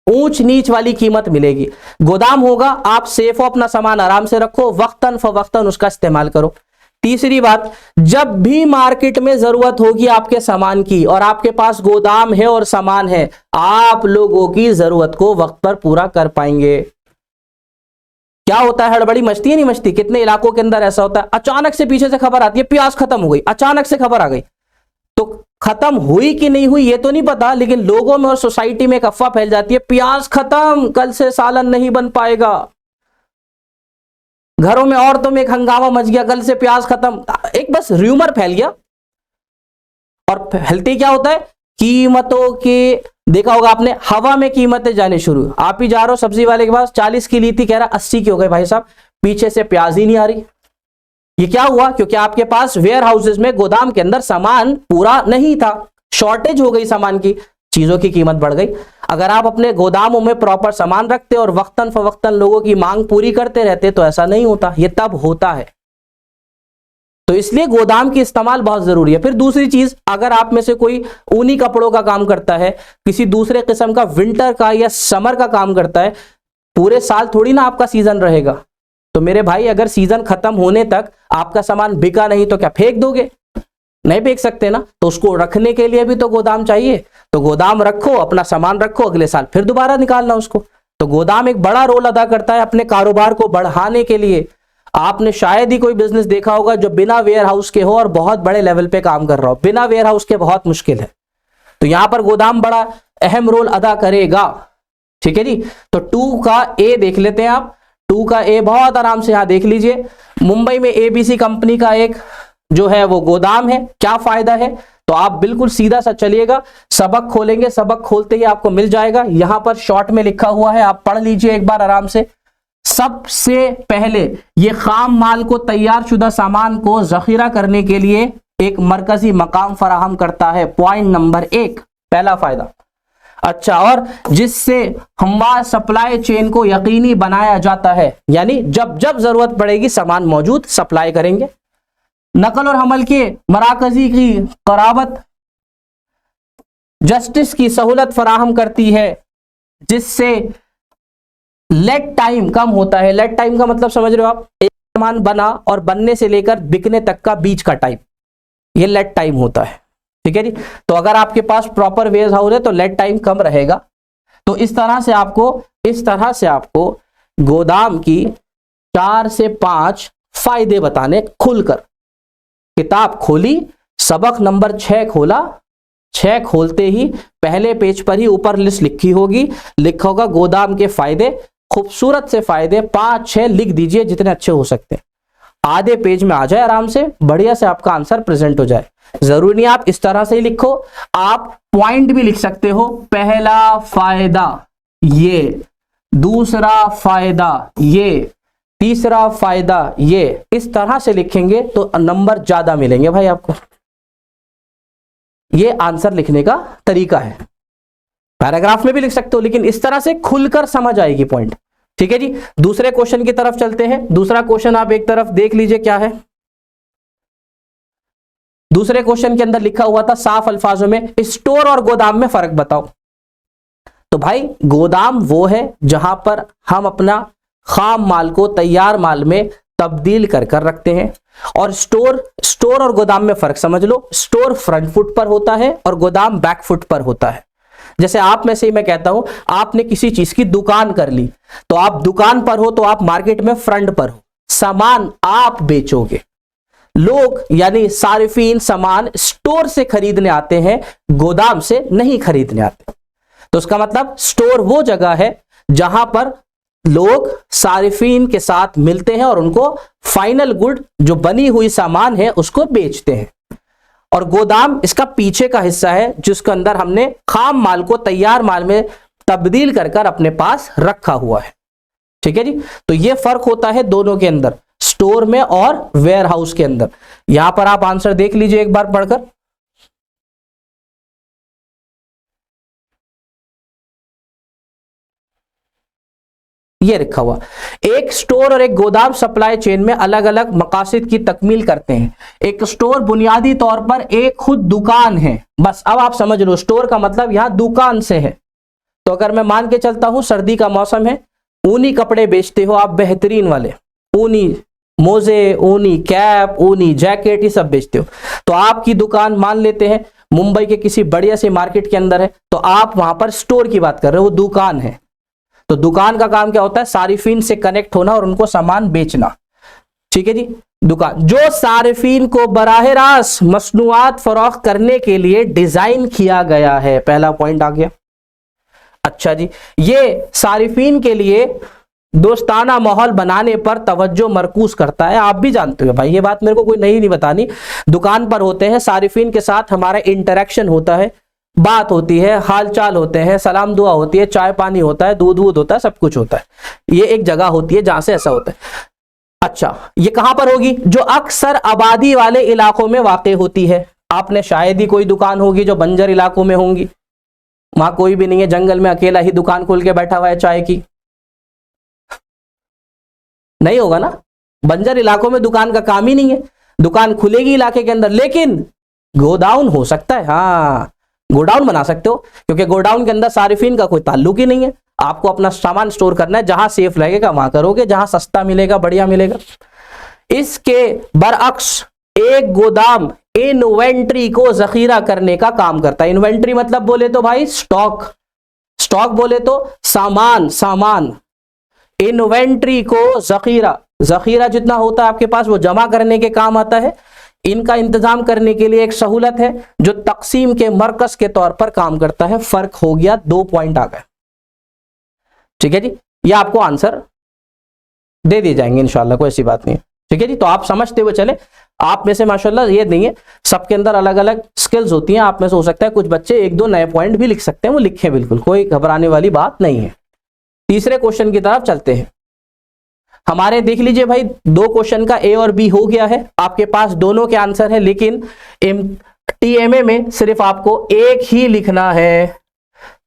ऊंच नीच वाली कीमत मिलेगी। गोदाम होगा, आप सेफ हो, अपना सामान आराम से रखो, वक्तन फवक्तन उसका इस्तेमाल करो। तीसरी बात, जब भी मार्केट में जरूरत होगी आपके सामान की और आपके पास गोदाम है और सामान है, आप लोगों की जरूरत को वक्त पर पूरा कर पाएंगे। क्या होता है, हड़बड़ी मचती है नहीं मचती? कितने इलाकों के अंदर ऐसा होता है, अचानक से पीछे से खबर आती है प्याज खत्म हो गई, अचानक से खबर आ गई। तो खत्म हुई कि नहीं हुई ये तो नहीं पता, लेकिन लोगों में और सोसाइटी में एक अफवाह फैल जाती है, प्याज खत्म, कल से सालन नहीं बन पाएगा। घरों में औरतों में एक हंगामा मच गया, कल से प्याज खत्म। एक बस र्यूमर फैल गया। और फैलते क्या होता है, कीमतों के, देखा होगा आपने, हवा में कीमतें जाने शुरू। आप ही जा रहे हो सब्जी वाले के पास, 40 की ली थी, कह रहा 80 की हो गई भाई साहब, पीछे से प्याज ही नहीं आ रही। ये क्या हुआ? क्योंकि आपके पास वेयर हाउसेज में, गोदाम के अंदर सामान पूरा नहीं था, शॉर्टेज हो गई सामान की, चीजों की कीमत बढ़ गई। अगर आप अपने गोदामों में प्रॉपर सामान रखते और वक्तन फवक्तन लोगों की मांग पूरी करते रहते तो ऐसा नहीं होता। ये तब होता है। तो इसलिए गोदाम की इस्तेमाल बहुत जरूरी है। फिर दूसरी चीज, अगर आप में से कोई ऊनी कपड़ों का काम करता है, किसी दूसरे किस्म का विंटर का या समर का काम करता है, पूरे साल थोड़ी ना आपका सीजन रहेगा। तो मेरे भाई, अगर सीजन खत्म होने तक आपका सामान बिका नहीं तो क्या फेंक दोगे? नहीं फेंक सकते ना। तो उसको रखने के लिए भी तो गोदाम चाहिए। तो गोदाम रखो, अपना सामान रखो, अगले साल फिर दोबारा निकालना उसको। तो गोदाम एक बड़ा रोल अदा करता है अपने कारोबार को बढ़ाने के लिए। आपने शायद ही कोई बिजनेस देखा होगा जो बिना वेयर हाउस के हो और बहुत बड़े लेवल पे काम कर रहा हो। बिना वेयर हाउस के बहुत मुश्किल है। तो यहां पर गोदाम बड़ा अहम रोल अदा करेगा। ठीक है जी। तो 2 का ए देख लेते हैं आप। 2 का ए बहुत आराम से यहां देख लीजिए। मुंबई में एबीसी कंपनी का एक जो है वो गोदाम है। क्या फायदा है? तो आप बिल्कुल सीधा सा चलिएगा, सबक खोलेंगे, सबक खोलते ही आपको मिल जाएगा। यहां पर शॉर्ट में लिखा हुआ है, आप पढ़ लीजिए एक बार आराम से। सबसे पहले ये खाम माल को, तैयार शुदा सामान को जखीरा करने के लिए एक मरकजी मकाम फराहम करता है। पॉइंट नंबर 1, पहला फायदा। अच्छा, और जिससे हमवार सप्लाई चेन को यकीनी बनाया जाता है, यानी जब जब जरूरत पड़ेगी सामान मौजूद, सप्लाई करेंगे। नकल और हमल के मराकजी की करावत, जस्टिस की सहूलत फराहम करती है, जिससे लेट टाइम कम होता है। लेट टाइम का मतलब समझ रहे हो आप? एक सामान बना और बनने से लेकर बिकने तक का बीच का टाइम, ये लेट टाइम होता है। ठीक है जी। तो अगर आपके पास प्रॉपर वेयर हाउस है तो लेट टाइम कम रहेगा। तो इस तरह से आपको गोदाम की 4 से 5 फायदे बताने खुलकर। किताब खोली, सबक नंबर 6 खोला, 6 खोलते ही पहले पेज पर ही ऊपर लिस्ट लिखी होगी, लिखा होगा गोदाम के फायदे। खूबसूरत से फायदे 5-6 लिख दीजिए, जितने अच्छे हो सकते हैं। आधे पेज में आ जाए आराम से, बढ़िया से आपका आंसर प्रेजेंट हो जाए। जरूरी नहीं आप इस तरह से ही लिखो, आप पॉइंट भी लिख सकते हो। पहला फायदा ये, दूसरा फायदा ये, तीसरा फायदा ये। इस तरह से लिखेंगे तो नंबर ज्यादा मिलेंगे भाई आपको। ये आंसर लिखने का तरीका है। पैराग्राफ में भी लिख सकते हो, लेकिन इस तरह से खुलकर समझ आएगी पॉइंट। ठीक है जी। दूसरे क्वेश्चन की तरफ चलते हैं। दूसरा क्वेश्चन आप एक तरफ देख लीजिए क्या है। दूसरे क्वेश्चन के अंदर लिखा हुआ था साफ अल्फाजों में, स्टोर और गोदाम में फर्क बताओ। तो भाई गोदाम वो है जहां पर हम अपना खाम माल को तैयार माल में तब्दील कर रखते हैं। और स्टोर और गोदाम में फर्क समझ लो। स्टोर फ्रंट फुट पर होता है और गोदाम बैक फुट पर होता है। जैसे आप में से ही मैं कहता हूं, आपने किसी चीज की दुकान कर ली, तो आप दुकान पर हो तो आप मार्केट में फ्रंट पर हो, सामान आप बेचोगे। लोग यानी सारिफीन सामान स्टोर से खरीदने आते हैं, गोदाम से नहीं खरीदने आते। तो उसका मतलब स्टोर वो जगह है जहां पर लोग सारिफीन के साथ मिलते हैं और उनको फाइनल गुड जो बनी हुई सामान है उसको बेचते हैं। और गोदाम इसका पीछे का हिस्सा है जिसके अंदर हमने खाम माल को तैयार माल में तब्दील कर कर अपने पास रखा हुआ है। ठीक है जी, तो ये फर्क होता है दोनों के अंदर, स्टोर में और वेयर हाउस के अंदर। यहां पर आप आंसर देख लीजिए एक बार पढ़कर। ये लिखा हुआ, एक स्टोर और एक गोदाम सप्लाई चेन में अलग अलग मकासद की तकमील करते हैं। एक स्टोर बुनियादी तौर पर एक खुद दुकान है। बस अब आप समझ लो, स्टोर का मतलब यहां दुकान से है। तो अगर मैं मान के चलता हूं सर्दी का मौसम है, ऊनी कपड़े बेचते हो आप बेहतरीन वाले, ऊनी मोजे, ऊनी कैप, ऊनी जैकेट, ये सब बेचते हो, तो आपकी दुकान मान लेते हैं मुंबई के किसी बढ़िया से मार्केट के अंदर है, तो आप वहां पर स्टोर की बात कर रहे हो, वो दुकान है। तो दुकान का काम क्या होता है? सारिफीन से कनेक्ट होना और उनको सामान बेचना। ठीक है जी, दुकान जो सारिफीन को बराह रास्त मसनूआत फरोख्त करने के लिए डिजाइन किया गया है। पहला पॉइंट आ गया। अच्छा जी, ये सारिफीन के लिए दोस्ताना माहौल बनाने पर तवज्जो मरकूज करता है। आप भी जानते हो भाई, ये बात मेरे को कोई नहीं बतानी। दुकान पर होते हैं, सारिफीन के साथ हमारा इंटरेक्शन होता है, बात होती है, हालचाल होते हैं, सलाम दुआ होती है, चाय पानी होता है, दूध वूध होता है, सब कुछ होता है। ये एक जगह होती है जहां से ऐसा होता है। अच्छा, ये कहां पर होगी? जो अक्सर आबादी वाले इलाकों में वाक़ई होती है। आपने शायद ही कोई दुकान होगी जो बंजर इलाकों में होंगी, वहां कोई भी नहीं है, जंगल में अकेला ही दुकान खोल के बैठा हुआ है चाय की, नहीं होगा ना। बंजर इलाकों में दुकान का काम ही नहीं है, दुकान खुलेगी इलाके के अंदर। लेकिन गोडाउन हो सकता है, हाँ गोडाउन बना सकते हो, क्योंकि गोडाउन के अंदर सारिफीन का कोई ताल्लुक ही नहीं है। आपको अपना सामान स्टोर करना है, जहां सेफ लगेगा वहां करोगे, जहां सस्ता मिलेगा, बढ़िया मिलेगा। इसके बरअक्स एक गोदाम इन्वेंट्री को जखीरा करने का काम करता है। इन्वेंट्री मतलब बोले तो भाई स्टॉक, स्टॉक बोले तो सामान, सामान। इन्वेंट्री को जखीरा, जखीरा जितना होता है आपके पास वो जमा करने के काम आता है। इनका इंतजाम करने के लिए एक सहूलत है जो तकसीम के मरकज के तौर पर काम करता है। फर्क हो गया, 2 पॉइंट आ गए। ठीक है जी, ये आपको आंसर दे दिए जाएंगे इंशाल्लाह, कोई ऐसी बात नहीं है। ठीक है जी, तो आप समझते हुए चले। आप में से माशाल्लाह ये नहीं है, सबके अंदर अलग अलग स्किल्स होती हैं। आप में से हो सकता है कुछ बच्चे 1-2 नए पॉइंट भी लिख सकते हैं, वो लिखें, बिल्कुल कोई घबराने वाली बात नहीं है। तीसरे क्वेश्चन की तरफ चलते हैं। हमारे देख लीजिए भाई, 2 क्वेश्चन का ए और बी हो गया है, आपके पास दोनों के आंसर है, लेकिन टीएमए में सिर्फ आपको एक ही लिखना है।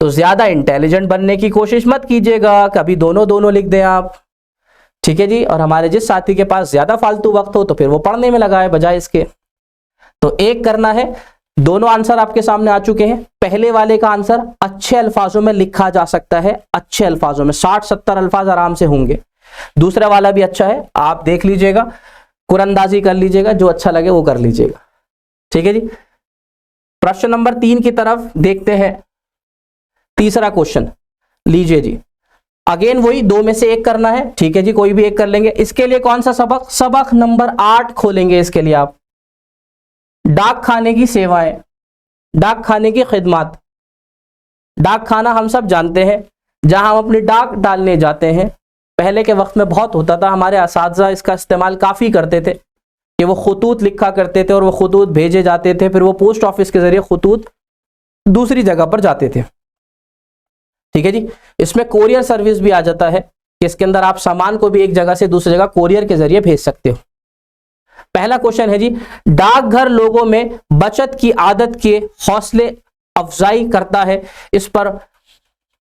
तो ज्यादा इंटेलिजेंट बनने की कोशिश मत कीजिएगा, कभी दोनों दोनों लिख दें आप। ठीक है जी, और हमारे जिस साथी के पास ज्यादा फालतू वक्त हो तो फिर वो पढ़ने में लगाए बजाय इसके। तो एक करना है। दोनों आंसर आपके सामने आ चुके हैं। पहले वाले का आंसर अच्छे अल्फाजों में लिखा जा सकता है, अच्छे अल्फाजों में 60-70 अल्फाज आराम से होंगे। दूसरा वाला भी अच्छा है, आप देख लीजिएगा, कुरंदाजी कर लीजिएगा, जो अच्छा लगे वो कर लीजिएगा। ठीक है जी, प्रश्न नंबर 3 की तरफ देखते हैं। तीसरा क्वेश्चन लीजिए जी, अगेन वही 2 में से एक करना है। ठीक है जी, कोई भी एक कर लेंगे। इसके लिए कौन सा सबक? सबक नंबर 8 खोलेंगे। इसके लिए आप डाक खाने की सेवाएं, डाक खाने की खिदमत। डाक खाना हम सब जानते हैं, जहां हम अपनी डाक डालने जाते हैं। पहले के वक्त में बहुत होता था, हमारे असातिज़ा इसका इस्तेमाल काफ़ी करते थे कि वो खतूत लिखा करते थे और वो खतूत भेजे जाते थे, फिर वो पोस्ट ऑफिस के ज़रिए खतूत दूसरी जगह पर जाते थे। ठीक है जी, इसमें कोरियर सर्विस भी आ जाता है कि इसके अंदर आप सामान को भी एक जगह से दूसरी जगह कोरियर के जरिए भेज सकते हो। पहला क्वेश्चन है जी, डाकघर लोगों में बचत की आदत के हौसले अफजाई करता है। इस पर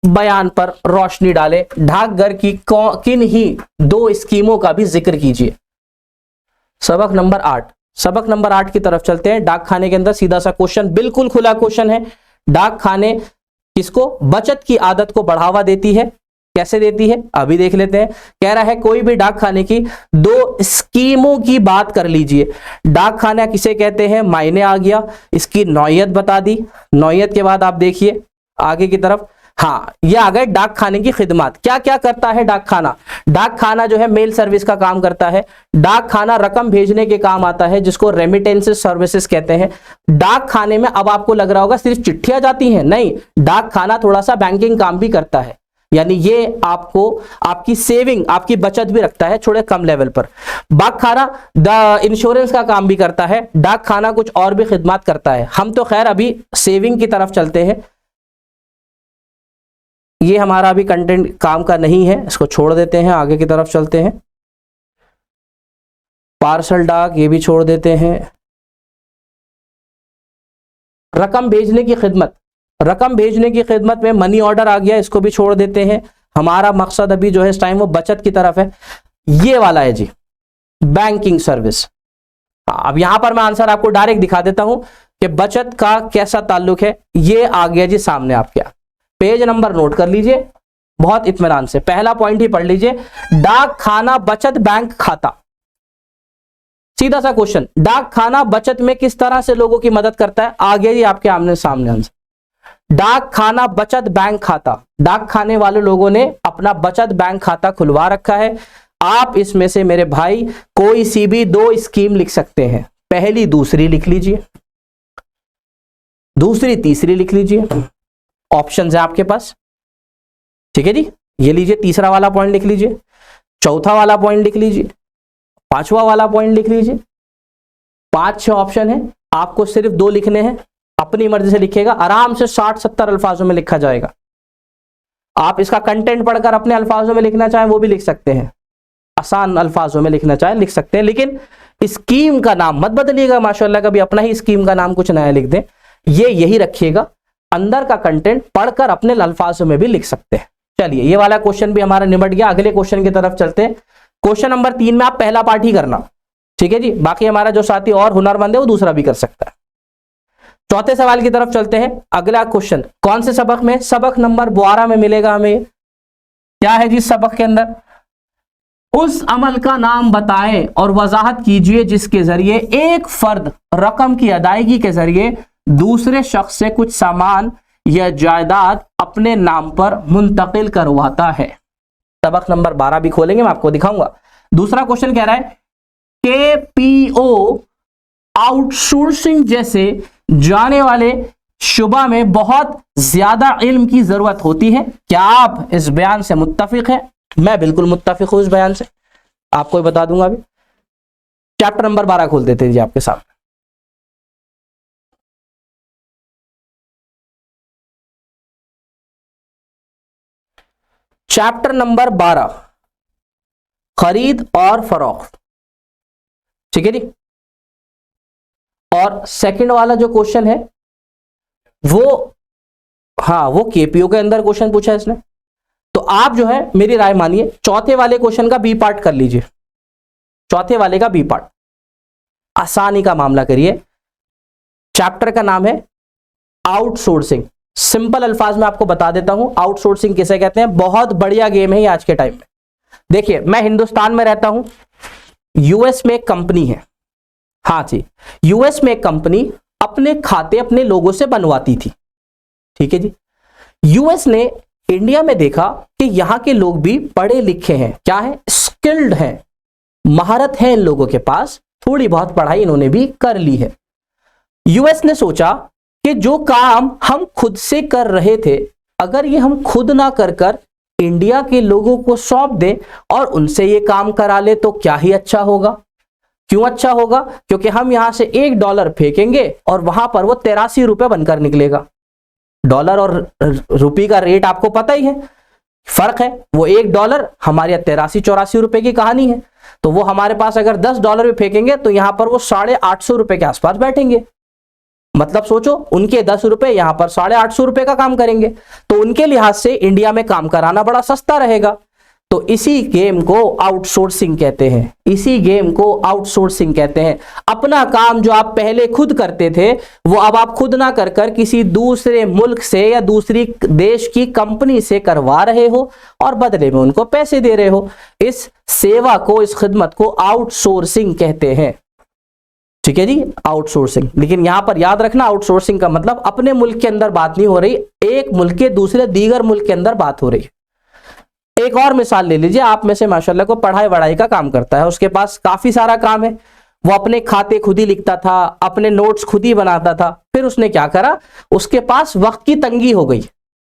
बयान पर रोशनी डालें। डाकघर की किन ही 2 स्कीमों का भी जिक्र कीजिए। सबक नंबर 8, सबक नंबर 8 की तरफ चलते हैं। डाक खाने के अंदर सीधा सा क्वेश्चन, बिल्कुल खुला क्वेश्चन है। डाक खाने किसको? बचत की आदत को बढ़ावा देती है। कैसे देती है अभी देख लेते हैं। कह रहा है कोई भी डाक खाने की 2 स्कीमों की बात कर लीजिए। डाक खाना किसे कहते हैं? मायने आ गया, इसकी नौयत बता दी। नौयत के बाद आप देखिए आगे की तरफ, हाँ, ये आ गए डाक खाने की खिदमत। क्या क्या करता है डाक खाना? डाक खाना जो है मेल सर्विस का काम करता है। डाक खाना रकम भेजने के काम आता है, जिसको रेमिटेंस सर्विसेज कहते हैं। डाक खाने में अब आपको लग रहा होगा सिर्फ चिट्ठियां जाती हैं, नहीं, डाक खाना थोड़ा सा बैंकिंग काम भी करता है, यानी ये आपको आपकी सेविंग, आपकी बचत भी रखता है थोड़े कम लेवल पर। डाक खाना इंश्योरेंस का काम भी करता है। डाक खाना कुछ और भी खिदमत करता है। हम तो खैर अभी सेविंग की तरफ चलते हैं, ये हमारा अभी कंटेंट काम का नहीं है, इसको छोड़ देते हैं, आगे की तरफ चलते हैं। पार्सल डाक ये भी छोड़ देते हैं। रकम भेजने की खिदमत, रकम भेजने की खिदमत में मनी ऑर्डर आ गया, इसको भी छोड़ देते हैं। हमारा मकसद अभी जो है इस टाइम वो बचत की तरफ है। ये वाला है जी बैंकिंग सर्विस। अब यहां पर मैं आंसर आपको डायरेक्ट दिखा देता हूं कि बचत का कैसा ताल्लुक है। ये आ गया जी सामने आपके, पेज नंबर नोट कर लीजिए बहुत इत्मीनान से, पहला पॉइंट ही पढ़ लीजिए, डाक खाना बचत बैंक खाता। सीधा सा क्वेश्चन, डाक खाना बचत में किस तरह से लोगों की मदद करता है? आ गया जी आपके आमने सामने आंसर, डाक खाना बचत बैंक खाता। डाक खाने वाले लोगों ने अपना बचत बैंक खाता खुलवा रखा है। आप इसमें से मेरे भाई कोई सी भी 2 स्कीम लिख सकते हैं, पहली दूसरी लिख लीजिए, दूसरी तीसरी लिख लीजिए, ऑप्शंस है आपके पास, ठीक है जी। ये लीजिए तीसरा वाला पॉइंट लिख लीजिए, चौथा वाला पॉइंट लिख लीजिए, पांचवा वाला पॉइंट लिख लीजिए। 5-6 ऑप्शन है, आपको सिर्फ 2 लिखने हैं, अपनी मर्जी से लिखेगा, आराम से 60-70 अल्फाजों में लिखा जाएगा। आप इसका कंटेंट पढ़कर अपने अल्फाजों में लिखना चाहें वो भी लिख सकते हैं, आसान अल्फाजों में लिखना चाहें लिख सकते हैं, लेकिन स्कीम का नाम मत बदलिएगा माशाल्लाह, कभी अपना ही स्कीम का नाम कुछ नया लिख दें, ये यही रखिएगा। अंदर का कंटेंट पढ़कर अपने अल्फाजों में भी लिख सकते हैं। चलिए ये वाला क्वेश्चन भी हमारा निपट गया, अगले क्वेश्चन की तरफ चलते हैं। क्वेश्चन नंबर 3 में आप पहला पार्ट ही करना, ठीक है जी, बाकी हमारा जो साथी और हुनरमंद है वो दूसरा भी कर सकता है। चौथे सवाल की तरफ चलते हैं। अगला क्वेश्चन कौन से सबक में? सबक नंबर 12 में मिलेगा हमें। क्या है जी सबक के अंदर? उस अमल का नाम बताएं और वजाहत कीजिए जिसके जरिए एक फर्द रकम की अदायगी के जरिए दूसरे शख्स से कुछ सामान या जायदाद अपने नाम पर मुंतकिल करवाता है। सबक नंबर 12 भी खोलेंगे, मैं आपको दिखाऊंगा। दूसरा क्वेश्चन कह रहा है KPO आउटसोर्सिंग जैसे जाने वाले शुबा में बहुत ज्यादा इल्म की जरूरत होती है। क्या आप इस बयान से मुत्तफिक हैं? मैं बिल्कुल मुत्तफिक हूं इस बयान से, आपको बता दूंगा अभी। चैप्टर नंबर 12 खोल देते जी आपके सामने। चैप्टर नंबर 12 खरीद और फरोख्त, ठीक है जी। और सेकंड वाला जो क्वेश्चन है वो, हाँ, वो KPO के अंदर क्वेश्चन पूछा है इसने। तो आप जो है मेरी राय मानिए, चौथे वाले क्वेश्चन का B पार्ट कर लीजिए, चौथे वाले का B पार्ट, आसानी का मामला करिए। चैप्टर का नाम है आउटसोर्सिंग। सिंपल अल्फाज में आपको बता देता हूं आउटसोर्सिंग किसे कहते हैं। बहुत बढ़िया गेम है ये आज के टाइम में। देखिए मैं हिंदुस्तान में रहता हूं, US में एक कंपनी है, हाँ जी, US में एक कंपनी अपने खाते अपने लोगों से बनवाती थी, ठीक है जी। US ने इंडिया में देखा कि यहां के लोग भी पढ़े लिखे हैं, क्या है, स्किल्ड हैं, महारत है इन लोगों के पास, थोड़ी बहुत पढ़ाई इन्होंने भी कर ली है। US ने सोचा कि जो काम हम खुद से कर रहे थे, अगर ये हम खुद ना कर इंडिया के लोगों को सौंप दें और उनसे ये काम करा ले तो क्या ही अच्छा होगा। क्यों अच्छा होगा? क्योंकि हम यहां से $1 फेंकेंगे और वहां पर वो 83 रुपए बनकर निकलेगा। डॉलर और रुपये का रेट आपको पता ही है, फर्क है। वो $1 हमारे 83-84 रुपए की कहानी है। तो वो हमारे पास अगर $10 भी फेंकेंगे तो यहां पर वो 850 रुपए के आसपास बैठेंगे। मतलब सोचो, उनके 10 रुपए यहां पर 850 रुपए का काम करेंगे, तो उनके लिहाज से इंडिया में काम कराना बड़ा सस्ता रहेगा। तो इसी गेम को आउटसोर्सिंग कहते हैं, इसी गेम को आउटसोर्सिंग कहते हैं। अपना काम जो आप पहले खुद करते थे वो अब आप खुद ना कर किसी दूसरे मुल्क से या दूसरी देश की कंपनी से करवा रहे हो और बदले में उनको पैसे दे रहे हो। इस सेवा को, इस खिदमत को आउटसोर्सिंग कहते हैं, ठीक है जी, आउटसोर्सिंग। लेकिन यहां पर याद रखना, आउटसोर्सिंग का मतलब अपने मुल्क के अंदर बात नहीं हो रही, एक मुल्क के दूसरे दीगर मुल्क के अंदर बात हो रही है। एक और मिसाल ले लीजिए, आप में से माशाल्लाह को पढ़ाई वढ़ाई का काम करता है, उसके पास काफी सारा काम है, वो अपने खाते खुद ही लिखता था, अपने नोट्स खुद ही बनाता था। फिर उसने क्या करा, उसके पास वक्त की तंगी हो गई,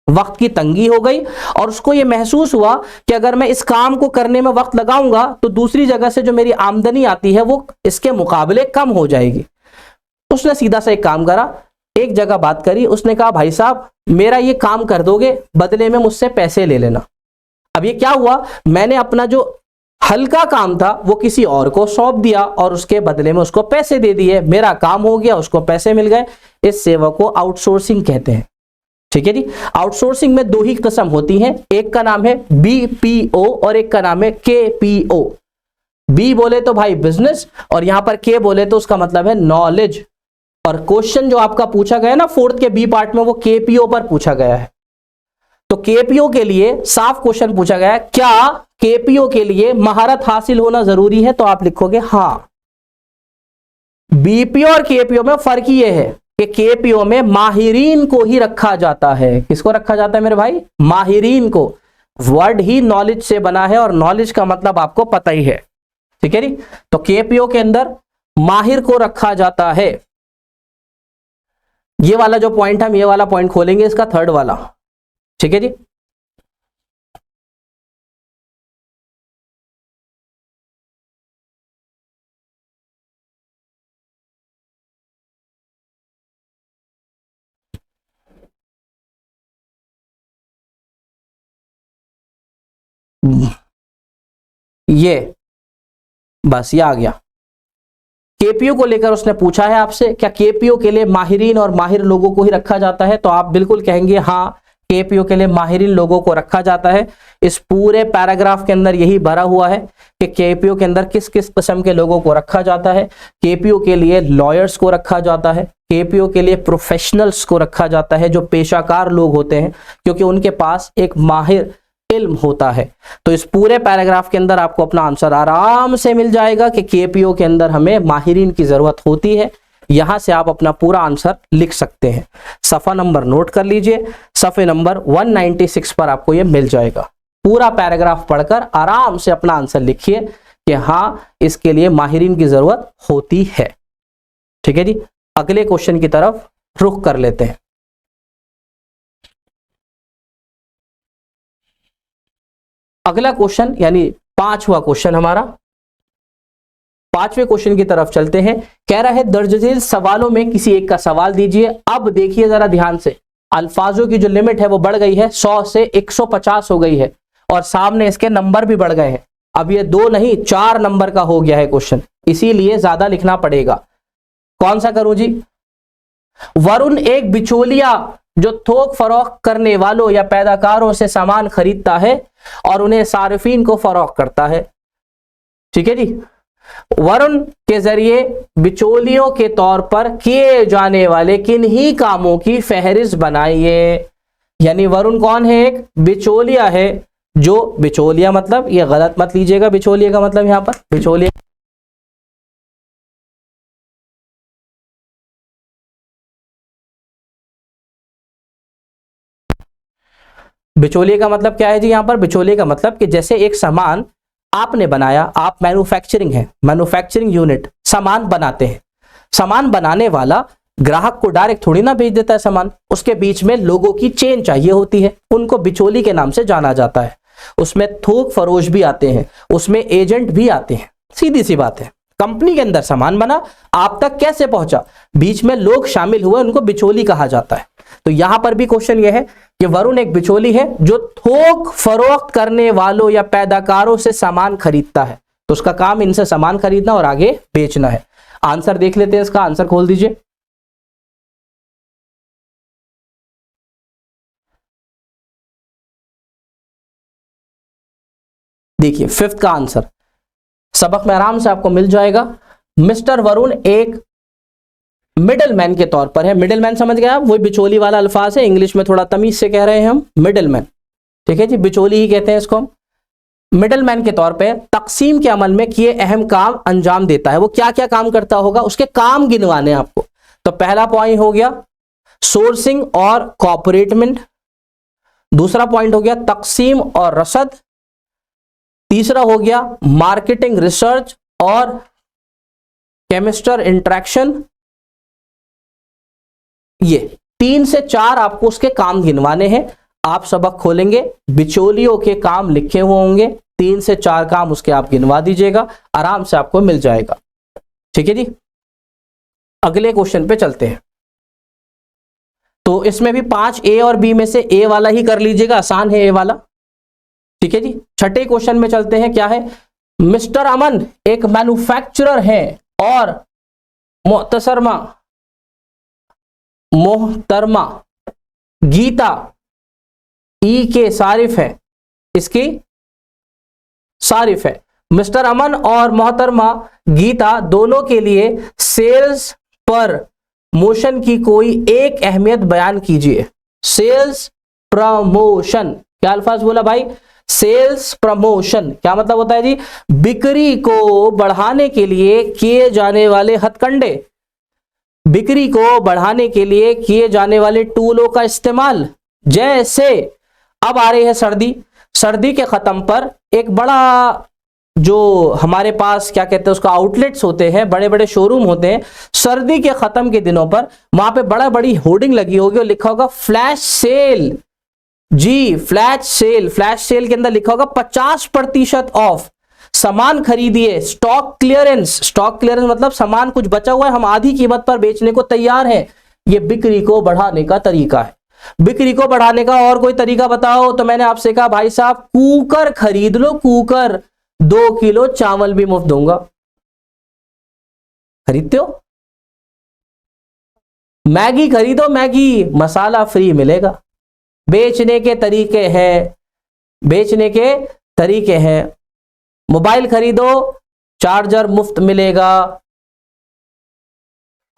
वक्त की तंगी हो गई और उसको ये महसूस हुआ कि अगर मैं इस काम को करने में वक्त लगाऊंगा तो दूसरी जगह से जो मेरी आमदनी आती है वो इसके मुकाबले कम हो जाएगी। उसने सीधा सा एक काम करा, एक जगह बात करी, उसने कहा भाई साहब मेरा ये काम कर दोगे, बदले में मुझसे पैसे ले लेना। अब ये क्या हुआ, मैंने अपना जो हल्का काम था वो किसी और को सौंप दिया और उसके बदले में उसको पैसे दे दिए, मेरा काम हो गया, उसको पैसे मिल गए। इस सेवा को आउटसोर्सिंग कहते हैं। ठीक है जी। आउटसोर्सिंग में दो ही किस्म होती हैं, एक का नाम है बीपीओ और एक का नाम है केपीओ। बी बोले तो भाई बिजनेस और यहां पर के बोले तो उसका मतलब है नॉलेज। और क्वेश्चन जो आपका पूछा गया ना फोर्थ के बी पार्ट में, वो केपीओ पर पूछा गया है। तो केपीओ के लिए साफ क्वेश्चन पूछा गया है, क्या केपीओ के लिए महारत हासिल होना जरूरी है? तो आप लिखोगे हां। बीपीओ और केपीओ में फर्क ये है कि केपीओ में माहिरीन को ही रखा जाता है। किसको रखा जाता है मेरे भाई? माहिरीन को। वर्ड ही नॉलेज से बना है और नॉलेज का मतलब आपको पता ही है। ठीक है जी। तो केपीओ के अंदर माहिर को रखा जाता है। ये वाला जो पॉइंट हम ये वाला पॉइंट खोलेंगे, इसका थर्ड वाला। ठीक है जी। ये बस ये आ गया। केपीओ को लेकर उसने पूछा है आपसे, क्या केपीओ के लिए माहिरीन और माहिर लोगों को ही रखा जाता है? तो आप बिल्कुल कहेंगे हाँ, केपीओ के लिए माहिरीन लोगों को रखा जाता है। इस पूरे पैराग्राफ के अंदर यही भरा हुआ है कि केपीओ के अंदर किस किस किस्म के लोगों को रखा जाता है। केपीओ के लिए लॉयर्स को रखा जाता है, केपीओ के लिए प्रोफेशनल्स को रखा जाता है जो पेशाकार लोग होते हैं, क्योंकि उनके पास एक माहिर इल्म होता है। तो इस पूरे पैराग्राफ के अंदर आपको अपना आंसर आराम से मिल जाएगा कि केपीओ के अंदर हमें माहिरीन की जरूरत होती है। यहां से आप अपना पूरा आंसर लिख सकते हैं। सफा नंबर नोट कर लीजिए, सफे नंबर 196 पर आपको यह मिल जाएगा। पूरा पैराग्राफ पढ़कर आराम से अपना आंसर लिखिए कि हां, इसके लिए माहिरीन की जरूरत होती है। ठीक है जी। अगले क्वेश्चन की तरफ रुख कर लेते हैं। अगला क्वेश्चन यानी पांचवा क्वेश्चन हमारा, पांचवें क्वेश्चन की तरफ चलते हैं। कह रहा है दर्जझेल सवालों में किसी एक का सवाल दीजिए। अब देखिए जरा ध्यान से, अल्फाजों की जो लिमिट है वो बढ़ गई है, 100 से 150 हो गई है और सामने इसके नंबर भी बढ़ गए हैं। अब ये 2 नहीं 4 नंबर का हो गया है क्वेश्चन, इसीलिए ज्यादा लिखना पड़ेगा। कौन सा करूं जी? वरुण एक बिचौलिया जो थोक फरोख्त करने वालों या पैदाकारों से सामान खरीदता है और उन्हें सार्फिन को फरोख्त करता है। ठीक है जी। वरुण के जरिए बिचौलियों के तौर पर किए जाने वाले किन्हीं कामों की फहरिस्त बनाइए। यानी वरुण कौन है? एक बिचौलिया है। जो बिचौलिया मतलब, ये गलत मत लीजिएगा, बिचौलिया का मतलब यहां पर बिचौलिया बिचौलिए का मतलब क्या है जी? यहां पर बिचौलिए का मतलब कि जैसे एक सामान आपने बनाया, आप मैन्युफैक्चरिंग है, मैन्युफैक्चरिंग यूनिट सामान बनाते हैं। सामान बनाने वाला ग्राहक को डायरेक्ट थोड़ी ना भेज देता है सामान, उसके बीच में लोगों की चेन चाहिए होती है, उनको बिचौली के नाम से जाना जाता है। उसमें थोक फरोश भी आते हैं, उसमें एजेंट भी आते हैं। सीधी सी बात है, कंपनी के अंदर सामान बना, आप तक कैसे पहुंचा, बीच में लोग शामिल हुए, उनको बिचौली कहा जाता है। तो यहां पर भी क्वेश्चन यह है कि वरुण एक बिचौली है जो थोक फरोख्त करने वालों या पैदाकारों से सामान खरीदता है। तो उसका काम इनसे सामान खरीदना और आगे बेचना है। आंसर देख लेते हैं, इसका आंसर खोल दीजिए। देखिए फिफ्थ का आंसर सबक में आराम से आपको मिल जाएगा। मिस्टर वरुण एक मिडलमैन के तौर पर है। मिडलमैन समझ गए आप? वही बिचौली वाला अल्फाज है, इंग्लिश में थोड़ा तमीज से कह रहे हैं हम, मिडलमैन। ठीक है जी, बिचौली ही कहते हैं इसको हम। मिडलमैन के तौर पे तकसीम के अमल में किए अहम काम अंजाम देता है। वो क्या क्या काम करता होगा, उसके काम गिनवाने आपको। तो पहला पॉइंट हो गया सोर्सिंग और कॉर्पोरेटमेंट। दूसरा पॉइंट हो गया तकसीम और रसद। तीसरा हो गया मार्केटिंग, रिसर्च और केमिस्टर इंटरेक्शन। ये 3 से 4 आपको उसके काम गिनवाने हैं। आप सबक खोलेंगे, बिचौलियों के काम लिखे हुए होंगे, 3 से 4 काम उसके आप गिनवा दीजिएगा, आराम से आपको मिल जाएगा। ठीक है जी, अगले क्वेश्चन पे चलते हैं। तो इसमें भी 5 ए और बी में से ए वाला ही कर लीजिएगा, आसान है ए वाला। ठीक है जी, छठे क्वेश्चन में चलते हैं। क्या है? मिस्टर अमन एक मैन्युफैक्चरर हैं और मोहतरमा गीता ई के सारिफ है, इसकी सारिफ है। मिस्टर अमन और मोहतरमा गीता दोनों के लिए सेल्स पर मोशन की कोई एक अहमियत बयान कीजिए। सेल्स प्रमोशन, क्या अल्फाज बोला भाई? सेल्स प्रमोशन क्या मतलब होता है जी? बिक्री को बढ़ाने के लिए किए जाने वाले हथकंडे, बिक्री को बढ़ाने के लिए किए जाने वाले टूलों का इस्तेमाल। जैसे अब आ रही है सर्दी, सर्दी के खत्म पर एक बड़ा जो हमारे पास क्या कहते हैं उसका आउटलेट्स होते हैं, बड़े बड़े शोरूम होते हैं, सर्दी के खत्म के दिनों पर वहां पे बड़ा बड़ी होर्डिंग लगी होगी और लिखा होगा फ्लैश सेल। जी फ्लैश सेल, फ्लैश सेल के अंदर लिखा होगा 50% ऑफ, सामान खरीदिए, स्टॉक क्लियरेंस। स्टॉक क्लियरेंस मतलब सामान कुछ बचा हुआ है, हम आधी कीमत पर बेचने को तैयार हैं। ये बिक्री को बढ़ाने का तरीका है। बिक्री को बढ़ाने का और कोई तरीका बताओ? तो मैंने आपसे कहा भाई साहब कुकर खरीद लो, कुकर 2 किलो चावल भी मुफ्त दूंगा। खरीदते हो? मैगी खरीदो, मैगी मसाला फ्री मिलेगा। बेचने के तरीके हैं, बेचने के तरीके हैं। मोबाइल खरीदो, चार्जर मुफ्त मिलेगा।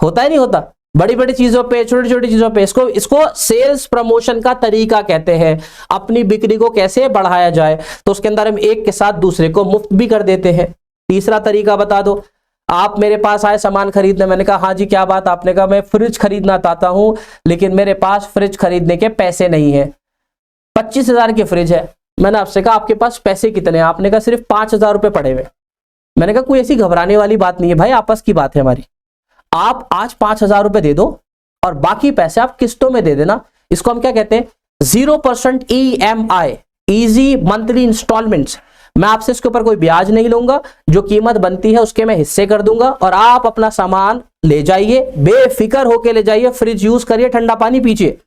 होता है नहीं होता? बड़ी बड़ी चीजों पे, छोटी छोटी चीजों पे, इसको सेल्स प्रमोशन का तरीका कहते हैं। अपनी बिक्री को कैसे बढ़ाया जाए, तो उसके अंदर हम एक के साथ दूसरे को मुफ्त भी कर देते हैं। तीसरा तरीका बता दो। आप मेरे पास आए सामान खरीदने, मैंने कहा हाँ जी क्या बात? आपने कहा मैं फ्रिज खरीदना चाहता हूं लेकिन मेरे पास फ्रिज खरीदने के पैसे नहीं है। 25,000 की फ्रिज है। मैंने आपसे कहा आपके पास पैसे कितने हैं? आपने कहा सिर्फ 5,000 रुपए पड़े हुए। मैंने कहा कोई ऐसी घबराने वाली बात नहीं है भाई, आपस की बात है हमारी। आप आज 5,000 रुपए दे दो और बाकी पैसे आप किस्तों में दे देना। इसको हम क्या कहते हैं? 0% EMI, इजी मंथली इंस्टॉलमेंट्स। मैं आपसे इसके ऊपर कोई ब्याज नहीं लूंगा, जो कीमत बनती है उसके मैं हिस्से कर दूंगा और आप अपना सामान ले जाइए, बेफिक्र होके ले जाइए, फ्रिज यूज करिए, ठंडा पानी पीजिए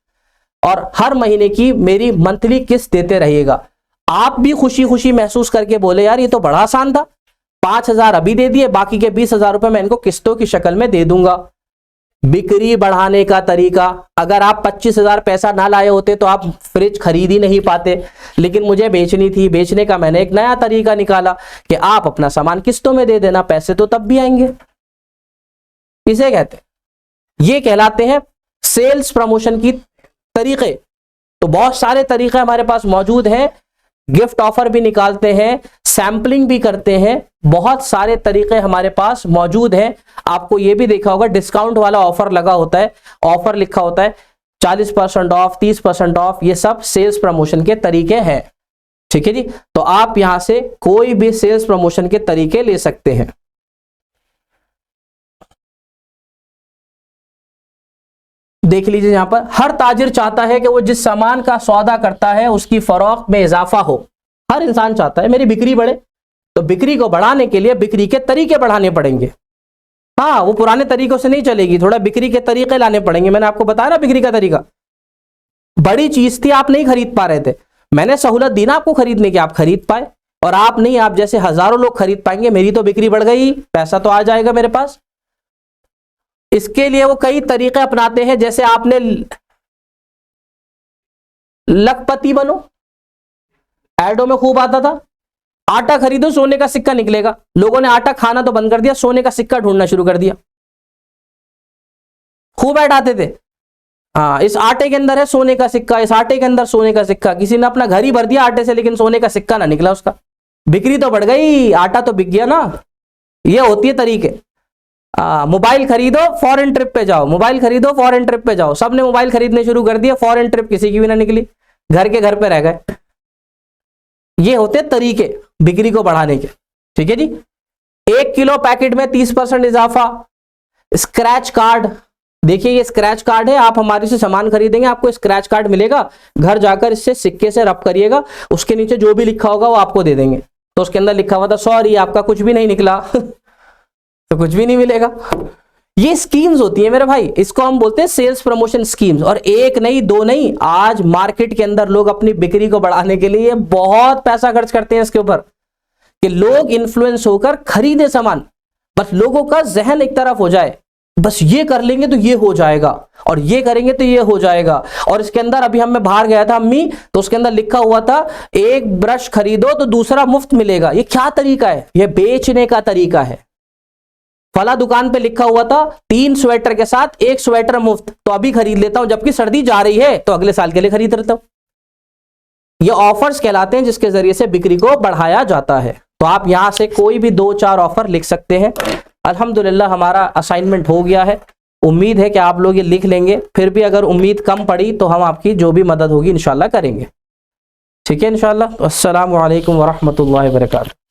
और हर महीने की मेरी मंथली किस्त देते रहिएगा। आप भी खुशी खुशी महसूस करके बोले यार ये तो बड़ा आसान था, 5,000 अभी दे दिए, बाकी के 20,000 रुपए मैं इनको किस्तों की शक्ल में दे दूंगा। बिक्री बढ़ाने का तरीका, अगर आप 25,000 पैसा ना लाए होते तो आप फ्रिज खरीद ही नहीं पाते, लेकिन मुझे बेचनी थी, बेचने का मैंने एक नया तरीका निकाला कि आप अपना सामान किस्तों में दे देना, पैसे तो तब भी आएंगे। इसे कहते हैं, ये कहलाते हैं सेल्स प्रमोशन की तरीके। तो बहुत सारे तरीके हमारे पास मौजूद हैं। गिफ्ट ऑफर भी निकालते हैं, सैंपलिंग भी करते हैं, बहुत सारे तरीके हमारे पास मौजूद हैं। आपको यह भी देखा होगा डिस्काउंट वाला ऑफर लगा होता है, ऑफर लिखा होता है 40% ऑफ, 30% ऑफ, ये सब सेल्स प्रमोशन के तरीके हैं। ठीक है जी, तो आप यहां से कोई भी सेल्स प्रमोशन के तरीके ले सकते हैं। देख लीजिए यहां पर, हर ताजिर चाहता है कि वो जिस सामान का सौदा करता है उसकी फरोख्त में इजाफा हो। हर इंसान चाहता है मेरी बिक्री बढ़े, तो बिक्री को बढ़ाने के लिए बिक्री के तरीके बढ़ाने पड़ेंगे। हाँ, वो पुराने तरीकों से नहीं चलेगी, थोड़ा बिक्री के तरीके लाने पड़ेंगे। मैंने आपको बताया ना बिक्री का तरीका, बड़ी चीज थी आप नहीं खरीद पा रहे थे, मैंने सहूलत दी ना आपको खरीदने की, आप खरीद पाए। और आप नहीं, आप जैसे हजारों लोग खरीद पाएंगे, मेरी तो बिक्री बढ़ गई, पैसा तो आ जाएगा मेरे पास। इसके लिए वो कई तरीके अपनाते हैं, जैसे आपने लखपति बनो, एडो में खूब आता था, आटा खरीदो सोने का सिक्का निकलेगा। लोगों ने आटा खाना तो बंद कर दिया, सोने का सिक्का ढूंढना शुरू कर दिया। खूब ऐड आते थे, हाँ इस आटे के अंदर है सोने का सिक्का, इस आटे के अंदर सोने का सिक्का। किसी ने अपना घर ही भर दिया आटे से, लेकिन सोने का सिक्का ना निकला उसका। बिक्री तो बढ़ गई, आटा तो बिक गया ना। ये होती है तरीके। मोबाइल खरीदो फॉरेन ट्रिप पे जाओ, मोबाइल खरीदो फॉरेन ट्रिप पे जाओ। सबने मोबाइल खरीदने शुरू कर दिया, फॉरेन ट्रिप किसी की भी ना निकली, घर के घर पे रह गए। ये होते तरीके बिक्री को बढ़ाने के। ठीक है जी। 1 किलो पैकेट में 30% इजाफा। स्क्रैच कार्ड, देखिए ये स्क्रैच कार्ड है, आप हमारे से सामान खरीदेंगे आपको स्क्रैच कार्ड मिलेगा, घर जाकर इससे सिक्के से रब करिएगा, उसके नीचे जो भी लिखा होगा वो आपको दे देंगे। तो उसके अंदर लिखा हुआ था सॉरी आपका कुछ भी नहीं निकला तो कुछ भी नहीं मिलेगा। ये स्कीम्स होती है मेरे भाई, इसको हम बोलते हैं सेल्स प्रमोशन स्कीम्स। और एक नहीं दो नहीं, आज मार्केट के अंदर लोग अपनी बिक्री को बढ़ाने के लिए बहुत पैसा खर्च करते हैं इसके ऊपर कि लोग इन्फ्लुएंस होकर खरीदे सामान, बस लोगों का जहन एक तरफ हो जाए, बस ये कर लेंगे तो ये हो जाएगा और ये करेंगे तो ये हो जाएगा। और इसके अंदर अभी मैं बाहर गया था अम्मी, तो उसके अंदर लिखा हुआ था एक ब्रश खरीदो तो दूसरा मुफ्त मिलेगा। ये क्या तरीका है? ये बेचने का तरीका है। फला दुकान पे लिखा हुआ था 3 स्वेटर के साथ 1 स्वेटर मुफ्त, तो अभी खरीद लेता हूं, जबकि सर्दी जा रही है तो अगले साल के लिए खरीद लेता हूं। ये ऑफर्स कहलाते हैं जिसके जरिए से बिक्री को बढ़ाया जाता है। तो आप यहां से कोई भी 2-4 ऑफर लिख सकते हैं। अल्हम्दुलिल्लाह हमारा असाइनमेंट हो गया है, उम्मीद है कि आप लोग ये लिख लेंगे। फिर भी अगर उम्मीद कम पड़ी तो हम आपकी जो भी मदद होगी इंशाल्लाह करेंगे। ठीक है इंशाल्लाह। अस्सलामु अलैकुम वरहमतुल्लाहि वबरकातुहू।